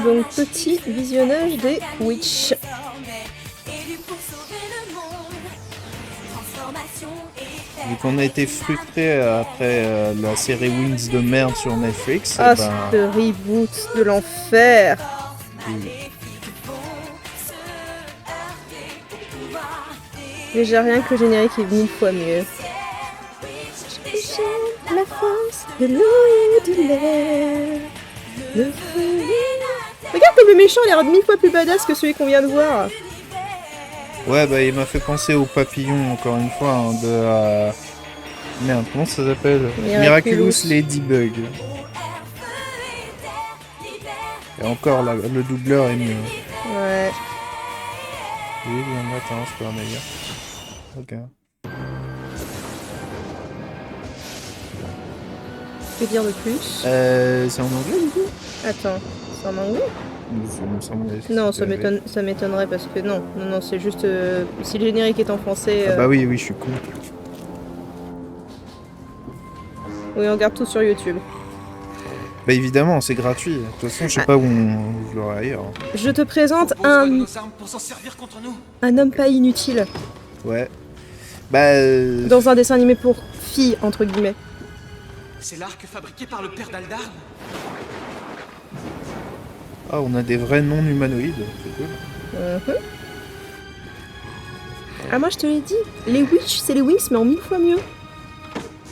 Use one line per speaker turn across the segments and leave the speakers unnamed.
Donc petit visionnage des Witch.
Vu qu'on a été frustré après la série Wings de merde sur Netflix,
Ah, ce reboot de l'enfer. Déjà rien que le générique est 1000 fois mieux. La force de l'eau et de l'air. Regarde comme le méchant il a l'air 1000 fois plus badass que celui qu'on vient de voir.
Ouais, bah il m'a fait penser au papillon, encore une fois, hein, de... Merde, comment ça s'appelle? Miraculous Ladybug. Et encore, le doubleur est mieux.
Ouais.
Oui, bien matin, je peux en meilleur. Ok.
Que dire de plus?
C'est en anglais, du coup?
Attends, c'est en anglais? Non, ça m'étonnerait parce que non, c'est juste si le générique est en français.
Ah bah oui, je suis con.
Oui, on regarde tout sur YouTube.
Bah évidemment, c'est gratuit. De toute façon, je sais pas où je l'aurai ailleurs.
Je te présente un homme pas inutile.
Ouais. Bah.
Dans un dessin animé pour filles entre guillemets.
C'est l'arc fabriqué par le père d'Aldar.
Ah, on a des vrais noms humanoïdes. C'est cool.
Ah, moi je te l'ai dit, les Witch c'est les Wings mais en 1000 fois mieux.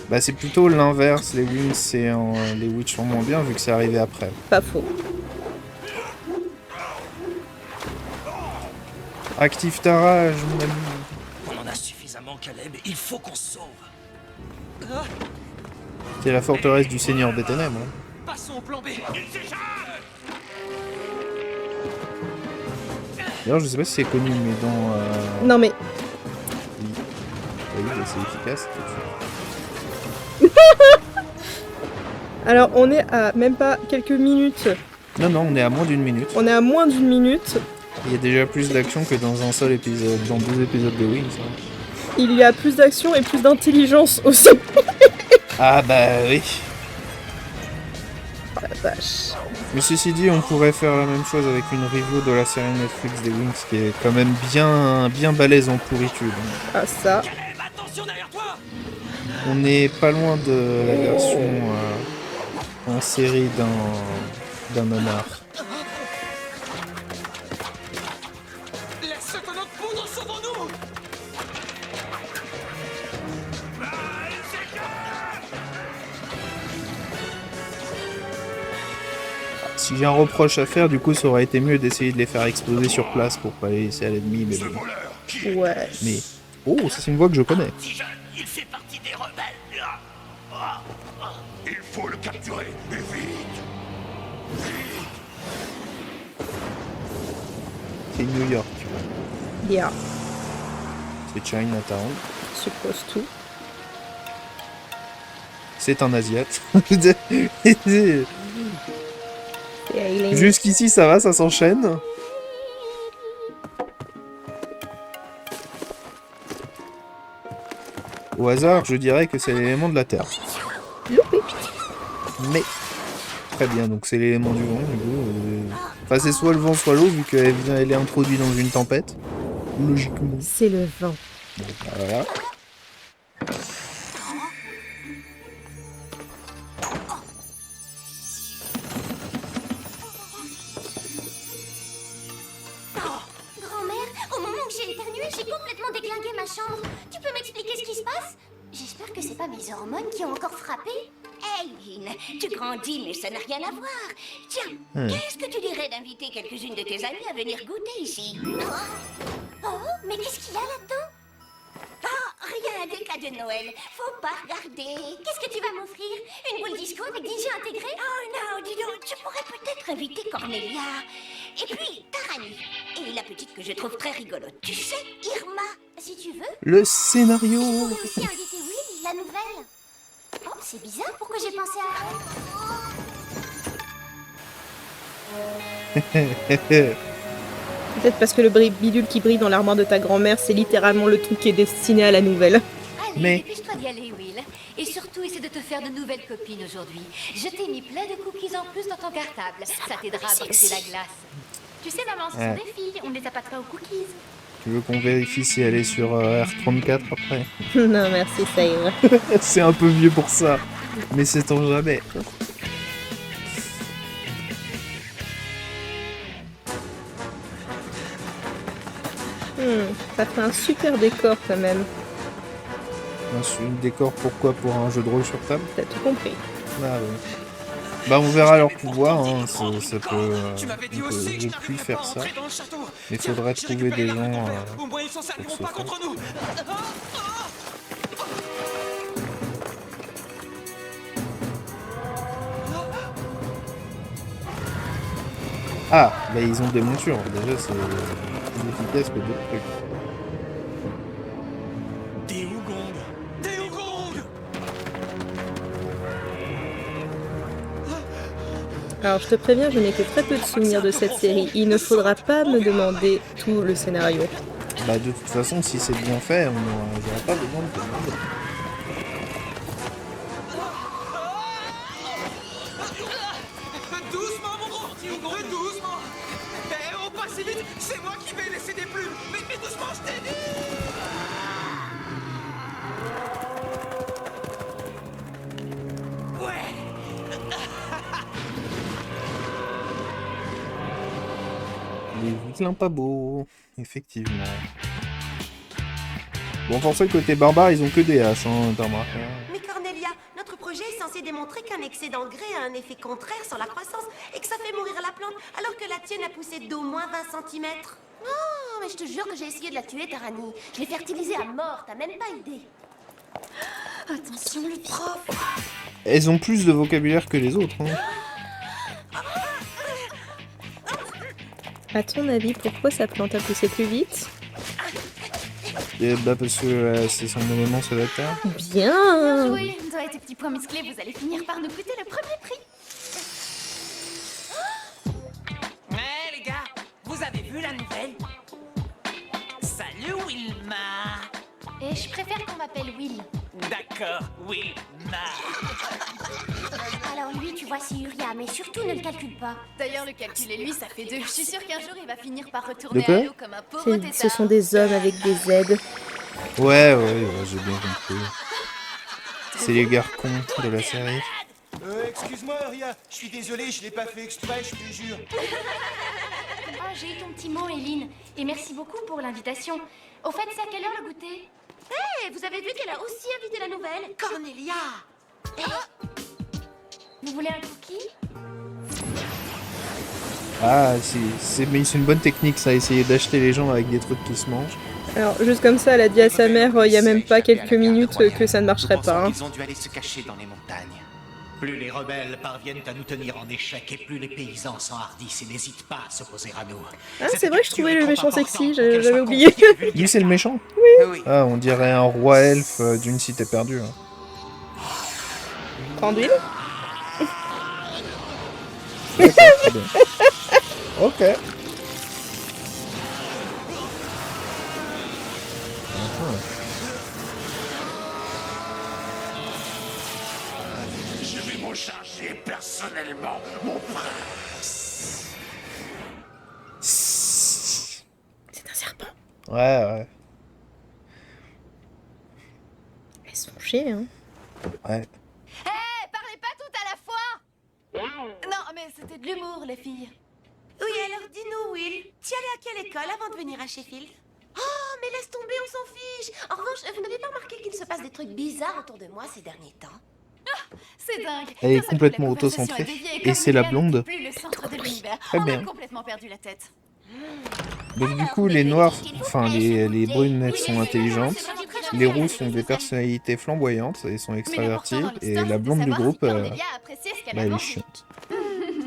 Bah c'est plutôt l'inverse, les Wings c'est les Witch sont moins bien vu que c'est arrivé après.
Pas faux.
Active ta rage, mon ami.
On en a suffisamment, Caleb, il faut qu'on se sauve.
C'est la forteresse du Seigneur des Ténèbres. Hein.
Passons au plan B.
D'ailleurs, je sais pas si c'est connu, mais dans...
Non mais...
Oui, c'est efficace.
Alors, on est à même pas quelques minutes.
Non, on est à moins d'une minute.
On est à moins d'une minute.
Il y a déjà plus d'action que dans un seul épisode, dans 2 épisodes de Wings. Hein.
Il y a plus d'action et plus d'intelligence aussi.
Ah bah oui.
Oh la vache.
Mais ceci dit, on pourrait faire la même chose avec une review de la série Netflix des Wings qui est quand même bien balèze en pourriture.
Ah ça.
On n'est pas loin de la version en série d'un nanar.
Laisse ton autre poudre, sauvons-nous.
Si j'ai un reproche à faire, du coup, ça aurait été mieux d'essayer de les faire exploser sur place pour pas les laisser à l'ennemi, mais bon.
Ouais.
Mais... Oh, ça c'est une voix que je connais.
Il fait partie des rebelles.
Il faut le capturer, et vite.
C'est New York.
Yeah.
C'est Chinatown.
Suppose tout.
C'est un Asiate. Jusqu'ici ça va, ça s'enchaîne. Au hasard, je dirais que c'est l'élément de la Terre. Mais très bien, donc c'est l'élément du vent. Du coup, enfin, c'est soit le vent, soit l'eau, vu qu'elle est introduite dans une tempête. Logiquement.
C'est le vent.
Donc, voilà.
J'ai complètement déglingué ma chambre. Tu peux m'expliquer ce qui se passe? J'espère que c'est pas mes hormones qui ont encore frappé.
Hey, Lynn, tu grandis, mais ça n'a rien à voir. Tiens, qu'est-ce que tu dirais d'inviter quelques-unes de tes amies à venir goûter ici?
Oh, mais qu'est-ce qu'il y a là-dedans?
Ah, rien, des cadeaux de Noël. Faut pas regarder.
Qu'est-ce que tu vas m'offrir? Une boule disco avec DJ intégré?
Oh non, dis donc, tu pourrais peut-être inviter Cornelia. Et puis, Tarani. Et la petite que je trouve très rigolote. Tu sais, Irma.
Si tu veux.
Le scénario.
Tu pourrais aussi inviter Will, la nouvelle. Oh, c'est bizarre, pourquoi j'ai pensé à elle?
Peut-être parce que le bidule qui brille dans l'armoire de ta grand-mère, c'est littéralement le truc qui est destiné à la nouvelle.
Allez, dépêche-toi d'y aller, Will. Et surtout, surtout essaie de te faire de nouvelles copines aujourd'hui. Je t'ai mis plein de cookies en plus dans ton cartable. Ça t'aidera à briser la glace.
Tu sais, maman, ce sont des filles. On ne les a pas de aux cookies.
Tu veux qu'on vérifie si elle est sur R34 après?
Non, merci, ça ira.
C'est un peu vieux pour ça. Mais sait-on jamais.
Ça fait un super décor quand même.
Un décor pourquoi? Pour un jeu de rôle sur table?
T'as tout compris.
Ah ouais. Bah on verra leur pouvoir, hein. Ça peut... je puis faire ça. Mais faudrait trouver des gens
Au moins ils s'en serviront pas contre nous.
Ah, bah ils ont des montures. Déjà c'est plus efficace que d'autres trucs.
Des Wugong. Des Wugong.
Alors je te préviens, je n'ai que très peu de souvenirs de cette série. Il ne faudra pas me demander tout le scénario.
Bah de toute façon, si c'est bien fait, on n'aura pas besoin de demander.
Doucement mon gros petit Wugong. Doucement. Eh oh, pas si vite. C'est moi qui vais laisser des plumes. Mais doucement, je t'ai dit. Ouais.
Les vilains pas beaux, effectivement. Bon, pour ça, côté barbare, ils ont que des haches, hein, t'as remarqué.
Mais Cornelia, notre projet est censé démontrer qu'un excès d'engrais a un effet contraire sur la croissance et que ça fait mourir la plante, alors que la tienne a poussé d'au moins 20 cm.
Non, mais je te jure que j'ai essayé de la tuer, Tarani. Je l'ai fertilisée à mort, t'as même pas idée.
Attention, le prof.
Elles ont plus de vocabulaire que les autres, hein.
À ton avis, pourquoi sa plante a poussé plus vite?
Et bah parce que c'est son élément, c'est la terre.
Bien.
Oui, toi et tes petits points musclés, vous allez finir par nous coûter le premier prix.
Eh les gars, vous avez vu la nouvelle? Salut Wilma.
Et je préfère qu'on m'appelle Will.
D'accord, Wilma.
Alors lui, tu vois, c'est Uria, mais surtout ne le calcule pas.
D'ailleurs, le calculer lui, ça fait 2. Je suis sûre qu'un jour, il va finir par
De
retourner
quoi
à l'eau comme un pauvre tétard.
Ce sont des hommes avec des Z.
Ouais, j'ai bien compris. C'est les garcons de la série.
Excuse-moi, Ria, je suis désolé, je l'ai pas fait exprès, je te jure.
Ah, j'ai eu ton petit mot, Eileen. Et merci beaucoup pour l'invitation. Au fait, c'est à quelle heure le goûter?
Hé, vous avez vu qu'elle a aussi invité la nouvelle Cornelia.
Vous voulez un cookie?
Ah, c'est une bonne technique, ça, essayer d'acheter les gens avec des trucs qui se mangent.
Alors, juste comme ça, elle a dit à sa mère, il y a même pas quelques minutes, que ça ne marcherait pas. Hein.
Ils ont dû aller se cacher dans les montagnes. Plus les rebelles parviennent à nous tenir en échec et plus les paysans s'enhardissent et n'hésitent pas à s'opposer à nous.
Ah, c'est vrai que je trouvais le méchant sexy, j'avais oublié.
Lui, c'est le méchant?
Oui.
Ah, on dirait un roi elfe d'une cité perdue. Hein.
Conduite.
Très bien. Ok.
Je vais m'en charger personnellement, mon prince.
C'est un serpent.
Ouais.
Elles se font chier, hein.
Ouais.
Hé, parlez pas toutes à la fois. Non, mais c'était de l'humour, les filles.
Oui, alors dis-nous, Will, tu allais à quelle école avant de venir à Sheffield? Oh, mais laisse tomber, on s'en fiche. En revanche, vous n'avez pas remarqué qu'il se passe des trucs bizarres autour de moi ces derniers temps?
C'est dingue.
Elle est
D'un seul coup,
complètement
la conversation
auto-centrée.
est déviée
Et c'est la
Cornelia
blonde.
n'était plus le centre de l'univers.
Très
On
bien.
a complètement perdu la tête.
Donc du coup, les noirs, enfin les brunettes sont intelligentes, les roux sont des personnalités flamboyantes et sont extraverties, et la blonde du groupe, bah, elle est chiante.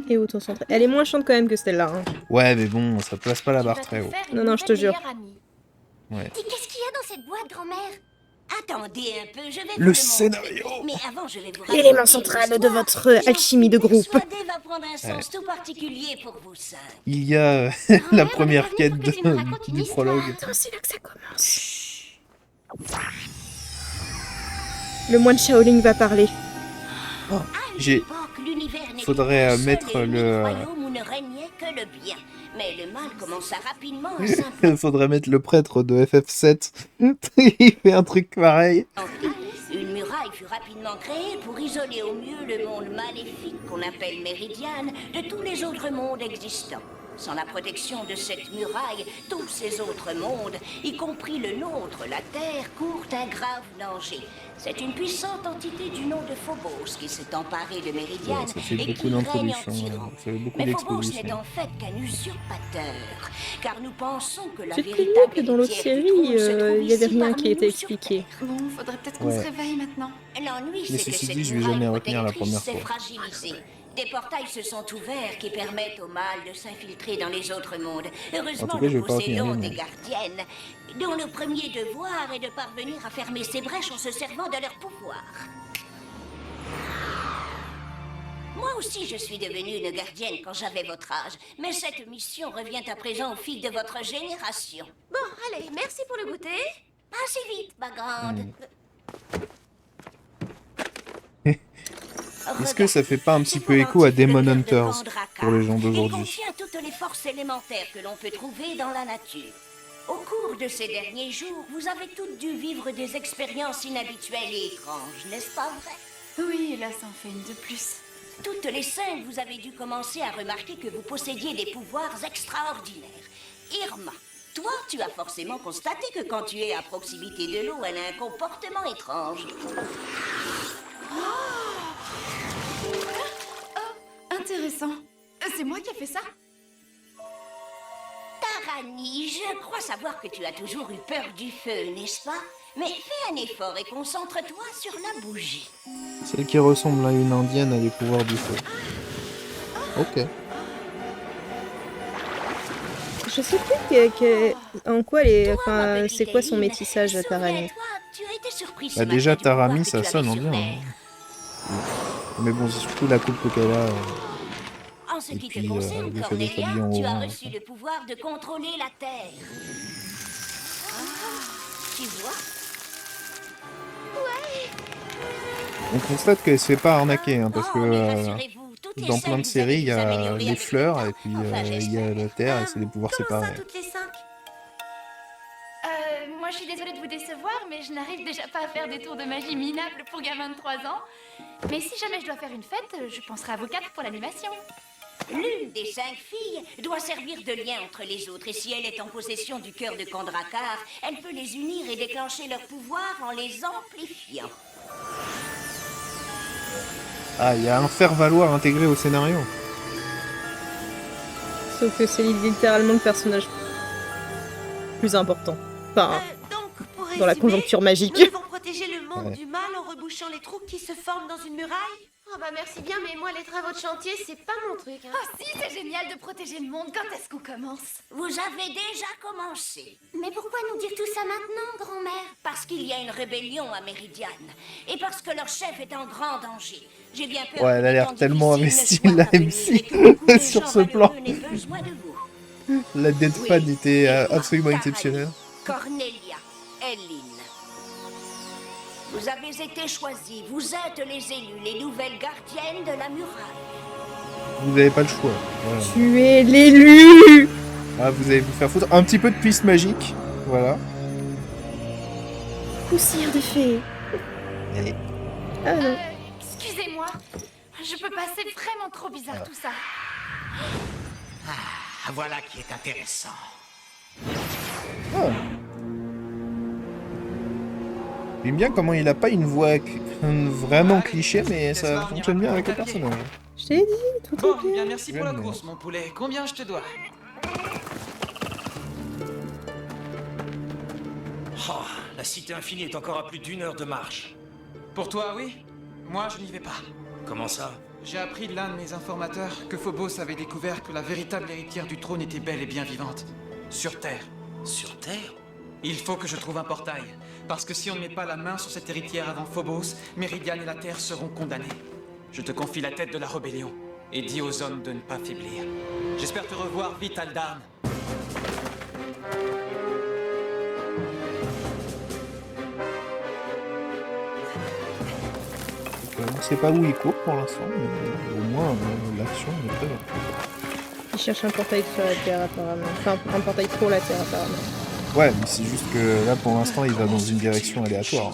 Et auto-centrée. Elle est moins chiante quand même que celle-là. Hein.
Ouais, mais bon, ça place pas la barre très haut.
Non, je te jure.
Ouais.
Dis, qu'est-ce qu'il y a dans cette boîte, grand-mère?
Attendez un peu, je vais vous
Le
le
scénario.
montrer. Mais avant, je vais vous
L'élément
raconter
central
une
de
histoire
votre
qui,
alchimie de groupe.
persuadée, va prendre un sens tout particulier pour vous cinq.
Il y a la première quête du prologue.
Attends, c'est là que ça commence. Le moine Shaolin va parler.
Oh, faudrait mettre le...
Où ne régnait que le bien. Mais le mal commença rapidement à
Faudrait mettre le prêtre de FF7. Il fait un truc pareil.
Une muraille fut rapidement créée pour isoler au mieux le monde maléfique qu'on appelle Méridiane de tous les autres mondes existants. Sans la protection de cette muraille, tous ces autres mondes, y compris le nôtre, la Terre, courent un grave danger. C'est une puissante entité du nom de Phobos qui s'est emparée de Méridiane
Ouais, ça fait
et
beaucoup
qui règne en
d'introductions,
tyran.
ça fait beaucoup
Mais Phobos
d'expositions.
n'est en fait qu'un usurpateur, car nous pensons que la
C'est plus
véritable
que dans l'autre
héritière du
série,
trône se trouve
il y avait
ici
rien
parmi
qui était
nous sur
expliqué.
Terre.
Bon, faudrait peut-être qu'on se réveille maintenant.
L'ennui,
Mais
c'est que
ceci
cette
dit, je vais
muraille
jamais retenir la
protectrice
première
s'est
fois.
fragilisée. Des portails se sont ouverts qui permettent au mal de s'infiltrer dans les autres mondes. Heureusement,
En tout cas, je
nous
vais pas retenir
possédons
les
des
noms.
gardiennes, dont le premier devoir est de parvenir à fermer ces brèches en se servant de leur pouvoir. Moi aussi, je suis devenue une gardienne quand j'avais votre âge, mais cette mission revient à présent aux filles de votre génération.
Bon, allez, merci pour le goûter.
Passez vite, ma grande.
Est-ce que ça fait pas un petit peu écho à Demon Hunters pour les gens
Il
d'aujourd'hui?
contient toutes les forces élémentaires que l'on peut trouver dans la nature. Au cours de ces derniers jours, vous avez toutes dû vivre des expériences inhabituelles et étranges, n'est-ce pas vrai?
Oui, là, ça en fait une de plus.
Toutes les 5, vous avez dû commencer à remarquer que vous possédiez des pouvoirs extraordinaires. Irma, toi, tu as forcément constaté que quand tu es à proximité de l'eau, elle a un comportement étrange.
Intéressant. C'est moi qui ai fait ça?
Tarani, je crois savoir que tu as toujours eu peur du feu, n'est-ce pas? Mais fais un effort et concentre-toi sur la bougie.
Celle qui ressemble à une indienne a les pouvoirs du feu. Ok.
Je sais plus en quoi enfin, c'est quoi son métissage, Tarani.
Bah déjà, Tarami, ça sonne en bien. Hein. Mais bon, c'est surtout la coupe qu'elle a.
En ce
Et
qui
puis,
te concerne,
le fait d'être
Cornelia,
habillée en
tu as
orange.
reçu le pouvoir de contrôler la Terre. Tu vois?
On constate qu'elle se fait pas arnaquer, hein, parce que
mais rassurez-vous, toutes les
dans
cinq,
plein de
vous
séries,
allez
il y
vous
a
améliorer
les
avec
fleurs,
le
et
temps.
puis
Enfin,
il y a la terre, et c'est des pouvoirs séparés.
Toutes les 5.
Moi, je suis désolée de vous décevoir, mais je n'arrive déjà pas à faire des tours de magie minables pour gamins de 3 ans. Mais si jamais je dois faire une fête, je penserai à vous 4 pour l'animation.
L'une des 5 filles doit servir de lien entre les autres, et si elle est en possession du cœur de Kandrakar, elle peut les unir et déclencher leur pouvoir en les amplifiant.
Ah, il y a un faire-valoir intégré au scénario.
Sauf que c'est littéralement le personnage plus important. Enfin,
Pour
dans la
résumer,
conjoncture magique.
Nous devons protéger le monde
Ouais.
du mal en rebouchant les trous qui se forment dans une muraille. Oh bah merci bien, mais moi les travaux de chantier, c'est pas mon truc. Hein.
Oh si, c'est génial de protéger le monde. Quand est-ce qu'on commence?
Vous avez déjà commencé.
Mais pourquoi nous dire tout ça maintenant, grand-mère?
Parce qu'il y a une rébellion à Méridiane, et parce que leur chef est en grand danger. J'ai bien peur
Ouais,
que
elle a
le
l'air
temps
tellement
difficile
investie,
ne soit
la
pas venu,
MC,
et que beaucoup de
sur
gens
ce plan.
valeureux n'aient besoin de vous.
La deadpan
Oui.
était absolument
Tarani,
exceptionnelle.
Cornelia, Eline. Vous avez été choisis, vous êtes les élus, les nouvelles gardiennes de la muraille.
Vous n'avez pas le choix. Voilà.
Tu es l'élu!
Ah, vous allez vous faire foutre. Un petit peu de puce magique. Voilà.
Poussière de fée.
Et...
Ah non.
Excusez-moi. Je peux pas, c'est vraiment trop bizarre tout ça.
Ah, voilà qui est intéressant.
Oh. J'aime bien comment il a pas une voix vraiment cliché, mais ça fonctionne bien avec le personnage.
Je t'ai dit, tout
Bon,
est bien.
bien merci pour la
J'aime,
course, mon poulet. Combien je te dois?
Oh, la cité infinie est encore à plus d'1 heure de marche.
Pour toi, oui. Moi, je n'y vais pas.
Comment ça?
J'ai appris de l'un de mes informateurs que Phobos avait découvert que la véritable héritière du trône était belle et bien vivante. Sur Terre.
Sur Terre?
Il faut que je trouve un portail. Parce que si on ne met pas la main sur cette héritière avant Phobos, Méridiane et la Terre seront condamnés. Je te confie la tête de la rébellion. Et dis aux hommes de ne pas faiblir. J'espère te revoir vite, Aldarn.
sait pas où il court pour l'instant, mais au moins l'action est présente.
Il cherche un portail sur la Terre apparemment. Enfin, un portail pour la Terre apparemment.
Ouais, mais c'est juste que là, pour l'instant, il va dans une direction aléatoire.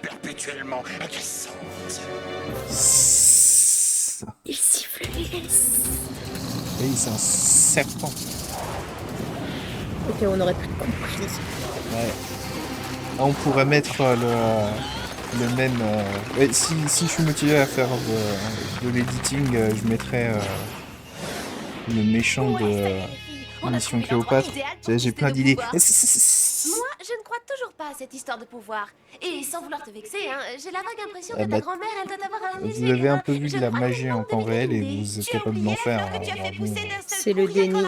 Perpétuellement agaçante.
Il siffle les laisse.
Oui, c'est un serpent.
Ok, on aurait pu compris.
Ouais. Ah, on pourrait mettre le même... ouais, si je suis motivé à faire de l'editing, je mettrais le méchant de Mission Cléopâtre. J'ai plein d'idées.
Moi, je ne crois toujours pas à cette histoire de pouvoir. Et sans vouloir te vexer, hein, j'ai la vague impression que ta grand-mère, elle doit avoir un
vous avez un peu vu de la magie en temps réel et vous êtes capable d'en faire.
C'est le déni.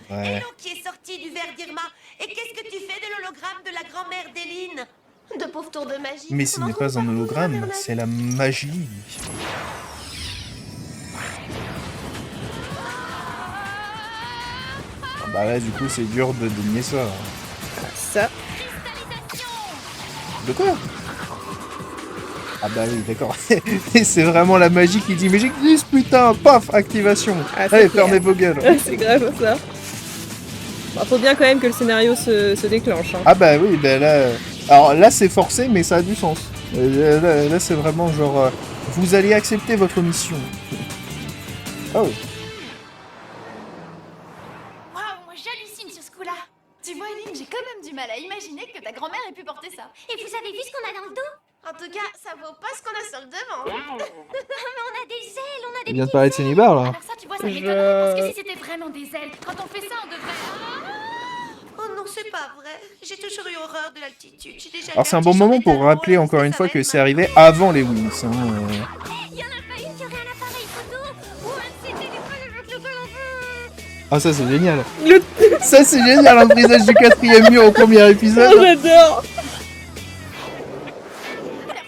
Ouais.
Hello qui est sorti du verre d'Irma. Et qu'est-ce que tu fais de l'hologramme de la grand-mère d'Éline? De pauvres tours de magie.
Mais ce n'est pas un hologramme, c'est la magie. Ah bah là, du coup, c'est dur de dénier ça.
Ça.
De quoi? Ah bah oui, d'accord. C'est vraiment la magie qui dit mais j'existe, putain, paf, activation.
Ah,
allez, fermez vos gueules.
C'est grave ça. Bah, faut bien quand même que le scénario se déclenche. Hein.
Ah bah oui, bah là... Alors là, c'est forcé, mais ça a du sens. Là c'est vraiment genre... vous allez accepter votre mission. Oh.
Waouh, moi j'hallucine sur ce coup-là. Tu vois, Eline, j'ai quand même du mal à imaginer que ta grand-mère ait pu porter ça.
Et vous avez vu ce qu'on a dans le dos?
En tout cas, ça vaut pas ce qu'on a sur le devant.
Mais on a des ailes, on a des
Il vient de parler de Cénibar là.
Alors ça, tu vois, ça m'étonnerait, parce que si c'était vraiment des ailes, quand on fait ça, on devrait...
Oh non, c'est pas vrai. J'ai toujours eu horreur de l'altitude.
Alors c'est un bon moment pour rappeler encore une fois que c'est arrivé avant les Wings. Hein.
Il y en a pas une qui aurait un appareil photo ou un de ces téléphones avec lequel on veut...
Ah ça c'est génial. Ça c'est génial, un brisage du 4e mur au premier épisode.
Oh, j'adore.
Alors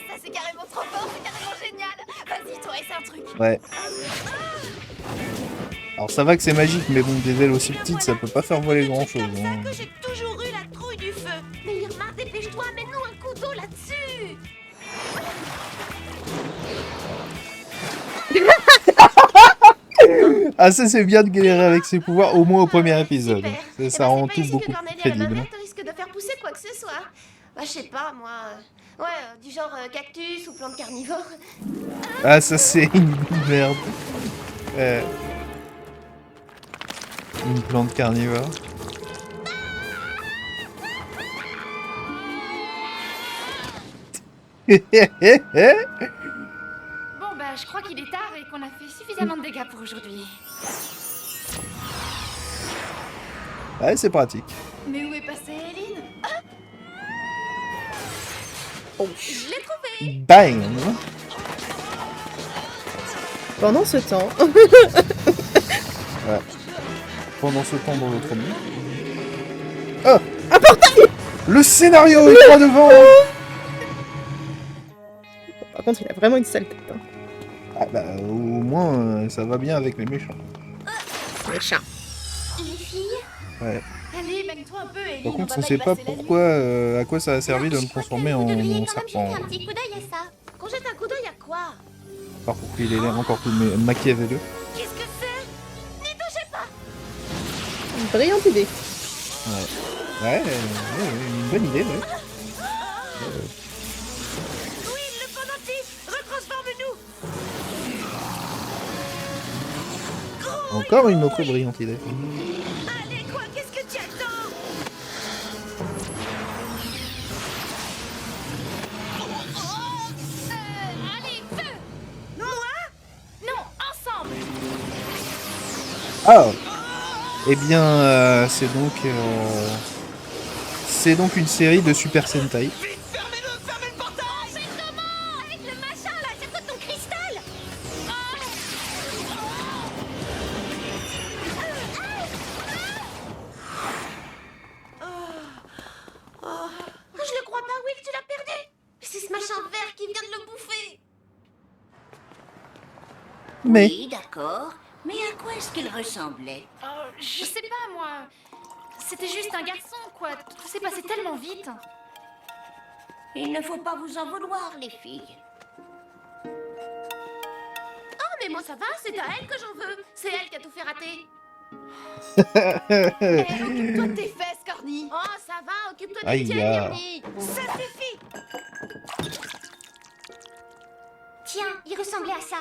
ça, c'est carrément trop fort, c'est carrément génial. Vas-y, toi, essaie un truc.
Ouais. Alors ça va que c'est magique, mais bon, des ailes aussi petites, ça peut pas faire voler grand chose. Hein.
Que j'ai toujours eu la trouille du feu. Mais Irma, dépêche-toi, mets-nous un coup d'eau là-dessus.
Ah ça c'est bien de galérer avec ses pouvoirs, au moins au premier épisode. Ça rend tout beaucoup plus crédible.
Risque de faire pousser quoi que ce soit. Bah, je sais pas, moi. Ouais, du genre cactus ou plante carnivore.
Ah ça c'est une merde. Une plante carnivore.
Bon, bah, je crois qu'il est tard et qu'on a fait suffisamment de dégâts pour aujourd'hui.
Ouais, c'est pratique.
Mais où est passée Eline?
Oh.
Je l'ai trouvé.
Bang.
Pendant ce temps...
Ouais. Pendant ce temps dans l'autre monde. Oh,
un portail.
Le scénario est droit devant.
Par contre, il a vraiment une sale tête. Hein.
Ah bah au moins ça va bien avec les méchants.
Méchant.
Les filles?
Ouais.
Allez, baigne-toi un peu, Eline.
Par contre, on sait pas pourquoi, à quoi ça a servi de me transformer en serpent.
Un petit coup d'œil à ça.
Qu'on jette un coup d'œil à quoi?
Pas pour qu'il ait l'air encore plus machiavelleux.
Qu'est-ce que c'est? N'y touchez pas.
Une brillante idée.
Ouais, une bonne idée, ouais.
Oui, le pendentif, retransforme-nous.
Encore une autre brillante idée.
Allez, quoi, qu'est-ce que tu attends?
Allez, feu!
Moi?
Non, ensemble!
Ah. Eh bien, c'est donc une série de Super Sentai.
Avec le machin là, c'est quoi ton cristal?
Je le crois pas, Will, tu l'as perdu. C'est ce machin vert qui vient de le bouffer.
Mais...
Oui, d'accord. Mais à quoi est-ce qu'il ressemblait?
Je sais pas, moi. C'était juste un garçon, quoi. Tout s'est passé tellement vite.
Il ne faut pas vous en vouloir, les filles.
moi ça va, c'est à elle que j'en veux. C'est elle qui a tout fait rater.
Occupe-toi de tes fesses, Corny.
Oh, ça va, occupe-toi de
Aïe,
tiennes,
ya.
Irnie. Ça suffit.
Tiens, il ressemblait à ça.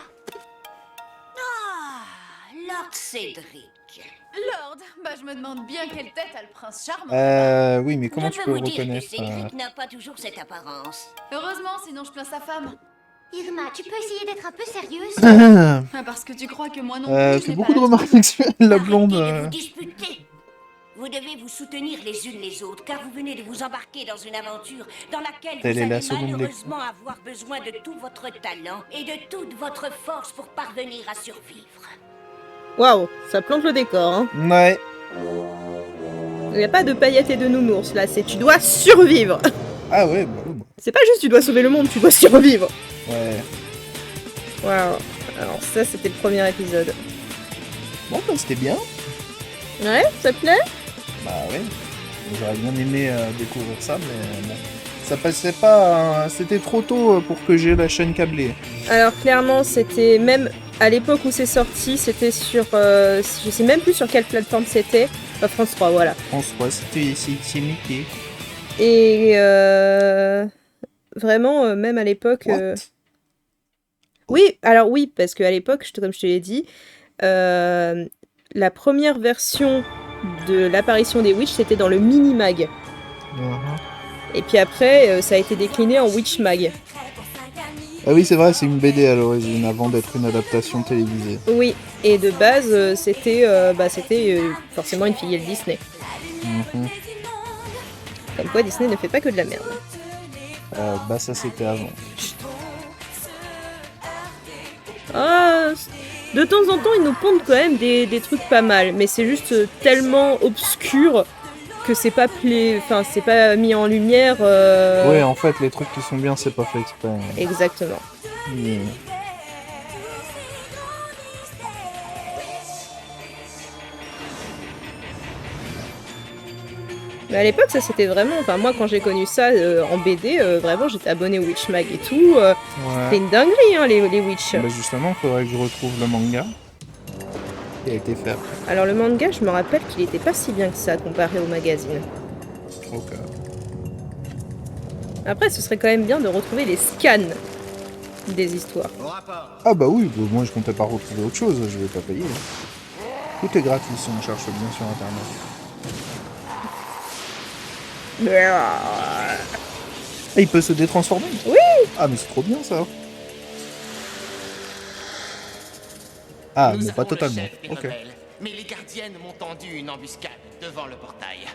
Ah, Lord Cédric.
Lord, bah je me demande bien quelle tête a le prince charmant.
Oui, mais comment
Je
tu
peux
peux
vous dire que
reconnaître
Cédric n'a pas toujours cette apparence.
Heureusement, sinon je plains sa femme.
Irma, tu peux essayer d'être un peu sérieuse?
Ah, parce que tu crois que moi non plus, je
fait
n'ai
beaucoup
pas
de
la
remarques sexuelles, la blonde.
Arrêtez de vous disputer. Vous devez vous soutenir les unes les autres, car vous venez de vous embarquer dans une aventure dans laquelle
Telle
vous
est
allez
la seconde
malheureusement avoir besoin de tout votre talent et de toute votre force pour parvenir à survivre.
Waouh, ça plante le décor, hein.
Ouais.
Il n'y a pas de paillettes et de nounours, là, c'est tu dois survivre.
Ah ouais, bah, bah.
C'est pas juste tu dois sauver le monde, tu dois survivre.
Ouais.
Waouh. Alors ça, c'était le premier épisode.
Bon, bah, c'était bien.
Ouais, ça te plaît?
Bah ouais. J'aurais bien aimé découvrir ça, mais bon. Ça passait pas... C'était trop tôt pour que j'ai la chaîne câblée.
Alors clairement, c'était même à l'époque où c'est sorti, c'était sur... je sais même plus sur quelle plateforme c'était. France 3, voilà.
France 3, c'est Mickey.
Et vraiment, même à l'époque... Oui, alors oui, parce qu'à l'époque, comme je te l'ai dit, la première version de l'apparition des Witch, c'était dans le Mini-Mag. Et puis après, ça a été décliné en Witch Mag.
Ah oui, c'est vrai, c'est une BD à l'origine, avant d'être une adaptation télévisée.
Oui, et de base, c'était forcément une filiale Disney. Comme quoi, Disney ne fait pas que de la merde.
Bah ça, c'était avant.
Ah, de temps en temps, ils nous pondent quand même des trucs pas mal, mais c'est juste tellement obscur que c'est pas c'est pas mis en lumière.
Ouais, en fait, les trucs qui sont bien, c'est pas fait exprès.
Exactement. Mais à l'époque, ça c'était vraiment... Enfin, moi, quand j'ai connu ça en BD, vraiment, j'étais abonné au Witch Mag et tout. C'était une dinguerie, hein, les Witch.
Bah justement, il faudrait que je retrouve le manga qui a été fait après.
Alors, le manga, je me rappelle qu'il était pas si bien que ça, comparé au magazine.
Ok.
Après, ce serait quand même bien de retrouver les scans des histoires.
Ah bah oui, bah moi je comptais pas retrouver autre chose, je vais pas payer. Tout est gratuit si on cherche bien sur internet. Ah, il peut se détransformer?
Oui.
Ah mais c'est trop bien ça. Ah mais pas totalement. Ok.
Mais les gardiennes m'ont tendu une embuscade devant le portail.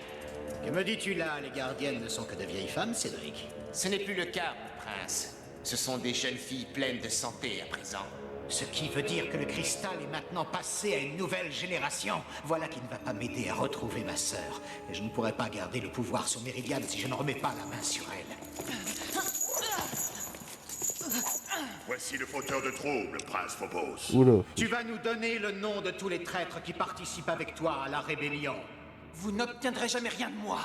Que me dis-tu là? Les gardiennes ne sont que de vieilles femmes, Cédric.
Ce n'est plus le cas, mon prince. Ce sont des jeunes filles pleines de santé à présent.
Ce qui veut dire que le cristal est maintenant passé à une nouvelle génération. Voilà qui ne va pas m'aider à retrouver ma sœur. Et je ne pourrai pas garder le pouvoir sur Méridiane si je ne remets pas la main sur elle.
Voici le fauteur de troubles, prince Phobos.
Oula.
Tu vas nous donner le nom de tous les traîtres qui participent avec toi à la rébellion.
Vous n'obtiendrez jamais rien de moi.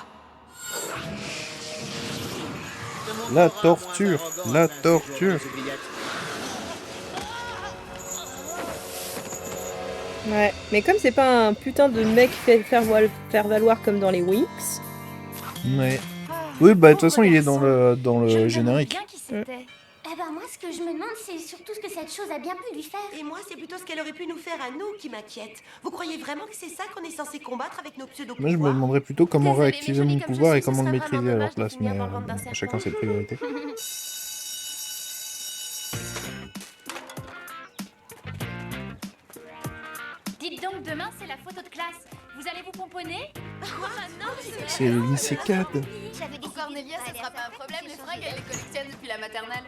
La torture, la torture.
Ouais, mais comme c'est pas un putain de mec fait faire valoir comme dans les Winx.
Ouais. Oui, bah de toute façon, il est dans le générique.
Eh ben moi, ce que je me demande, c'est surtout ce que cette chose a bien pu lui faire.
Et moi, c'est plutôt ce qu'elle aurait pu nous faire à nous qui m'inquiète. Vous croyez vraiment que c'est ça qu'on est censé combattre avec nos pseudo-pouvoirs?
Moi, je me demanderais plutôt comment
Désolée,
réactiver
mais
mon
joli comme
pouvoir
je
et
suis,
comment
ce
le
serait
maîtriser à
vraiment
leur
dommage de
place, mais
finir dans le ventre d'un serpent.
chacun ses priorités.
Dites donc, demain c'est la photo de classe. Vous allez vous pomponner?
Quoi? Non,
C'est le lycée 4.
Pour Cornelia, ce sera pas un problème, les fringues, elle les collectionne depuis la maternelle.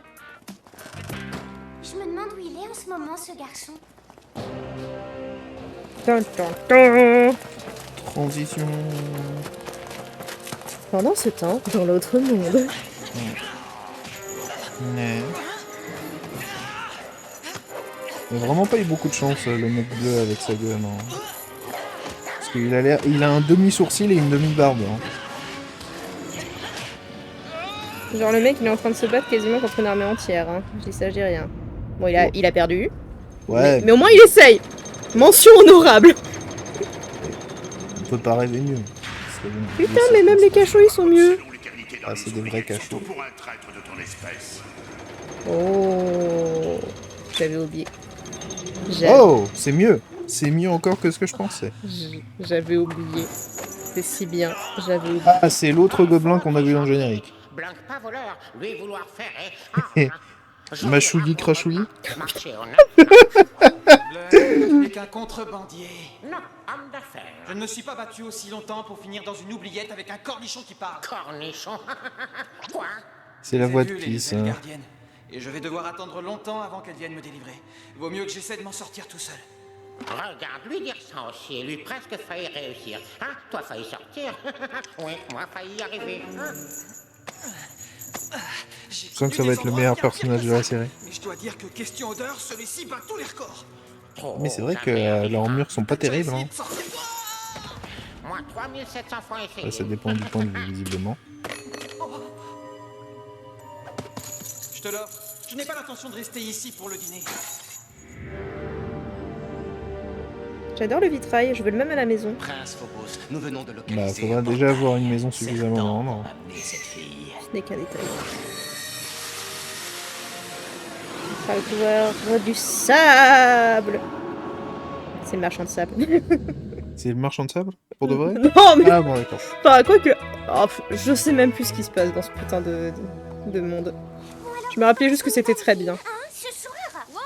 Je me demande où il est en ce moment, ce garçon.
Transition.
Pendant ce temps, dans l'autre monde.
Ouais. Il a vraiment pas eu beaucoup de chance, le mec bleu, avec sa gueule. Hein. Parce qu'il a un demi-sourcil et une demi-barbe. Hein.
Genre le mec, il est en train de se battre quasiment contre une armée entière. Hein. Je dis ça, je dis rien. Bon, il a perdu.
Ouais.
Mais au moins il essaye. Mention honorable.
On peut pas rêver mieux.
Putain, mais même les cachots ils sont mieux.
Ah, c'est des vrais cachots.
Pour un traître de ton espèce.
Oh, j'avais oublié.
Oh, c'est mieux. C'est mieux encore que ce que je pensais.
J'avais oublié. C'est si bien. J'avais oublié.
Ah, c'est l'autre gobelin qu'on a vu dans le générique.
Blanc pas voleur, lui vouloir faire.
Machouli crachouli.
Marcher au neuf.
Blair, tu n'es qu'un contrebandier.
Non, homme d'affaires.
Je ne me suis pas battu aussi longtemps pour finir dans une oubliette avec un cornichon qui parle.
Cornichon. Quoi?
C'est la voix de
J'ai vu
qui,
les
ça?
ailes gardiennes, et je vais devoir attendre longtemps avant qu'elles viennent me délivrer. Vaut mieux que j'essaie de m'en sortir tout seul.
Regarde, lui dire ça aussi, et lui presque failli réussir. Hein? Toi failli sortir. Oui, moi failli y arriver. Hein?
Je sens que ça va être le meilleur personnage de la série.
Mais je dois dire que question odeur, celui-ci bat tous les records.
Mais c'est vrai que leurs murs sont pas terribles. Hein.
Moi, 3700 fois essayé.
Ça dépend du point de vue, visiblement.
Je te l'offre. Je n'ai pas l'intention de rester ici pour le dîner.
J'adore le vitrail, je veux le même à la maison.
Prince Phobos, nous venons de
Bah,
localiser.
faudra déjà avoir une maison suffisamment grande.
Cette fille.
Ce n'est qu'un détail. Recouvert du sable. C'est le marchand de sable.
C'est le marchand de sable? Pour de vrai?
Non, mais...
Ah bon, d'accord.
Enfin, quoi que... Oh, je sais même plus ce qui se passe dans ce putain de monde. Je me rappelais juste que c'était très bien.
Ce soir? Wow,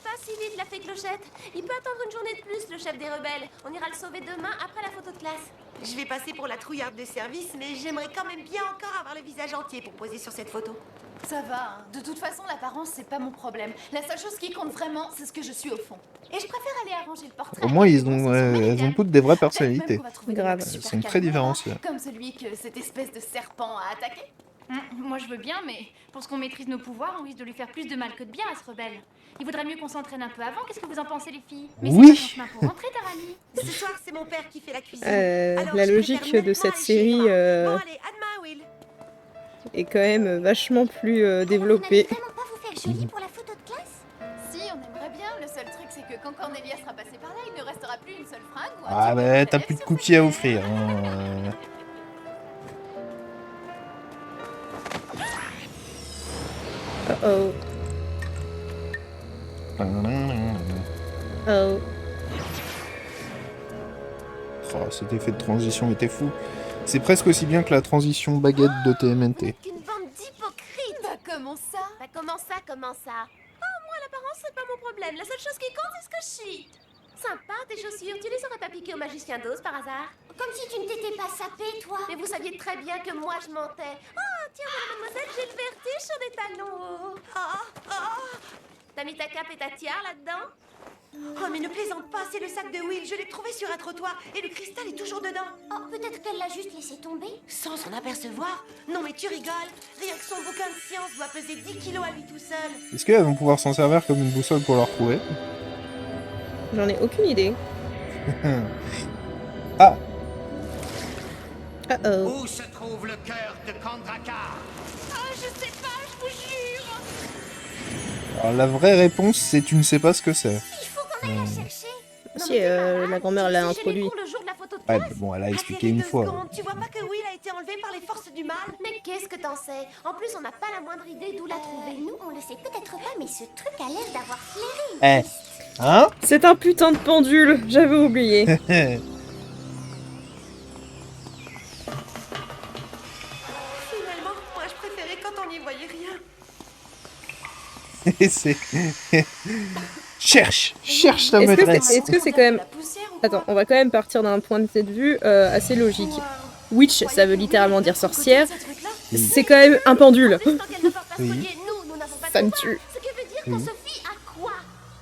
pas si vite la fée Clochette. Il peut attendre une journée de plus, le chef des rebelles. On ira le sauver demain après la photo de classe. Je vais passer pour la trouillarde de service, mais j'aimerais quand même bien encore avoir le visage entier pour poser sur cette photo.
Ça va, hein. De toute façon, l'apparence, c'est pas mon problème. La seule chose qui compte vraiment, c'est ce que je suis au fond. Et je préfère aller arranger le portrait.
Au moins, elles ont toutes des vraies personnalités.
Grave.
Elles sont très différenciées.
Comme celui que cette espèce de serpent a attaqué.
Moi je veux bien, mais pour ce qu'on maîtrise nos pouvoirs, on risque de lui faire plus de mal que de bien à ce rebelle. Il vaudrait mieux qu'on s'entraîne un peu avant, qu'est-ce que vous en pensez les filles? Mais
oui.
c'est pas ton chemin pour rentrer, Tarani.
Ce soir, c'est mon père qui fait la cuisine.
La logique de cette série
Bon, allez, à demain, Will.
est quand même vachement plus développée.
Vous n'allez vraiment pas vous faire jolie pour la photo de classe?
Si, on aimerait bien. Le seul truc, c'est que quand Cornelia sera passée par là, il ne restera plus une seule fringue ou un
Ah
petit
bah,
peu
t'as plus de cookies à offrir. Hein.
Oh. Oh.
Oh, cet effet de transition était fou. C'est presque aussi bien que la transition baguette de TMNT.
Une bande d'hypocrites.
Bah comment ça?
Bah comment ça? Oh, moi, l'apparence, c'est pas mon problème. La seule chose qui compte, c'est ce que je suis. Sympa, tes chaussures, tu les aurais pas piquées au magicien d'Oz par hasard?
Comme si tu ne t'étais pas sapée, toi.
Mais vous saviez très bien que moi, je mentais. Oh, tiens, mademoiselle, j'ai le vertige sur des talons hauts. T'as mis ta cape et ta tiare là-dedans? Oh, mais ne plaisante pas, c'est le sac de Will. Je l'ai trouvé sur un trottoir et le cristal est toujours dedans.
Oh, peut-être qu'elle l'a juste laissé tomber.
Sans s'en apercevoir? Non, mais tu rigoles. Rien que son bouquin de science doit peser 10 kilos à lui tout seul.
Est-ce qu'elles vont pouvoir s'en servir comme une boussole pour la retrouver?
J'en ai aucune idée.
Ah.
Où se trouve le cœur de Kandrakar?
Oh, je sais pas, je vous jure.
Alors la vraie réponse, c'est tu ne sais pas ce que c'est.
Il faut qu'on aille la chercher.
Si, la grand-mère l'a introduit.
Ouais, mais bon, elle a expliqué une fois.
Tu vois pas que Will a été enlevé par les forces du mal?
Mais qu'est-ce que t'en sais? En plus, on n'a pas la moindre idée d'où la trouver. Nous, on le sait peut-être pas, mais ce truc a l'air d'avoir flairé.
Hein?
C'est un putain de pendule, j'avais oublié.
Finalement, moi, je préférais quand on n'y voyait rien.
C'est... Cherche ta maîtresse.
Est-ce que c'est quand même... Attends, on va quand même partir d'un point de vue assez logique. Witch, ça veut littéralement dire sorcière. C'est quand même un pendule.
Oui.
Ça me tue.
Ce qui veut dire qu'on se fie à quoi?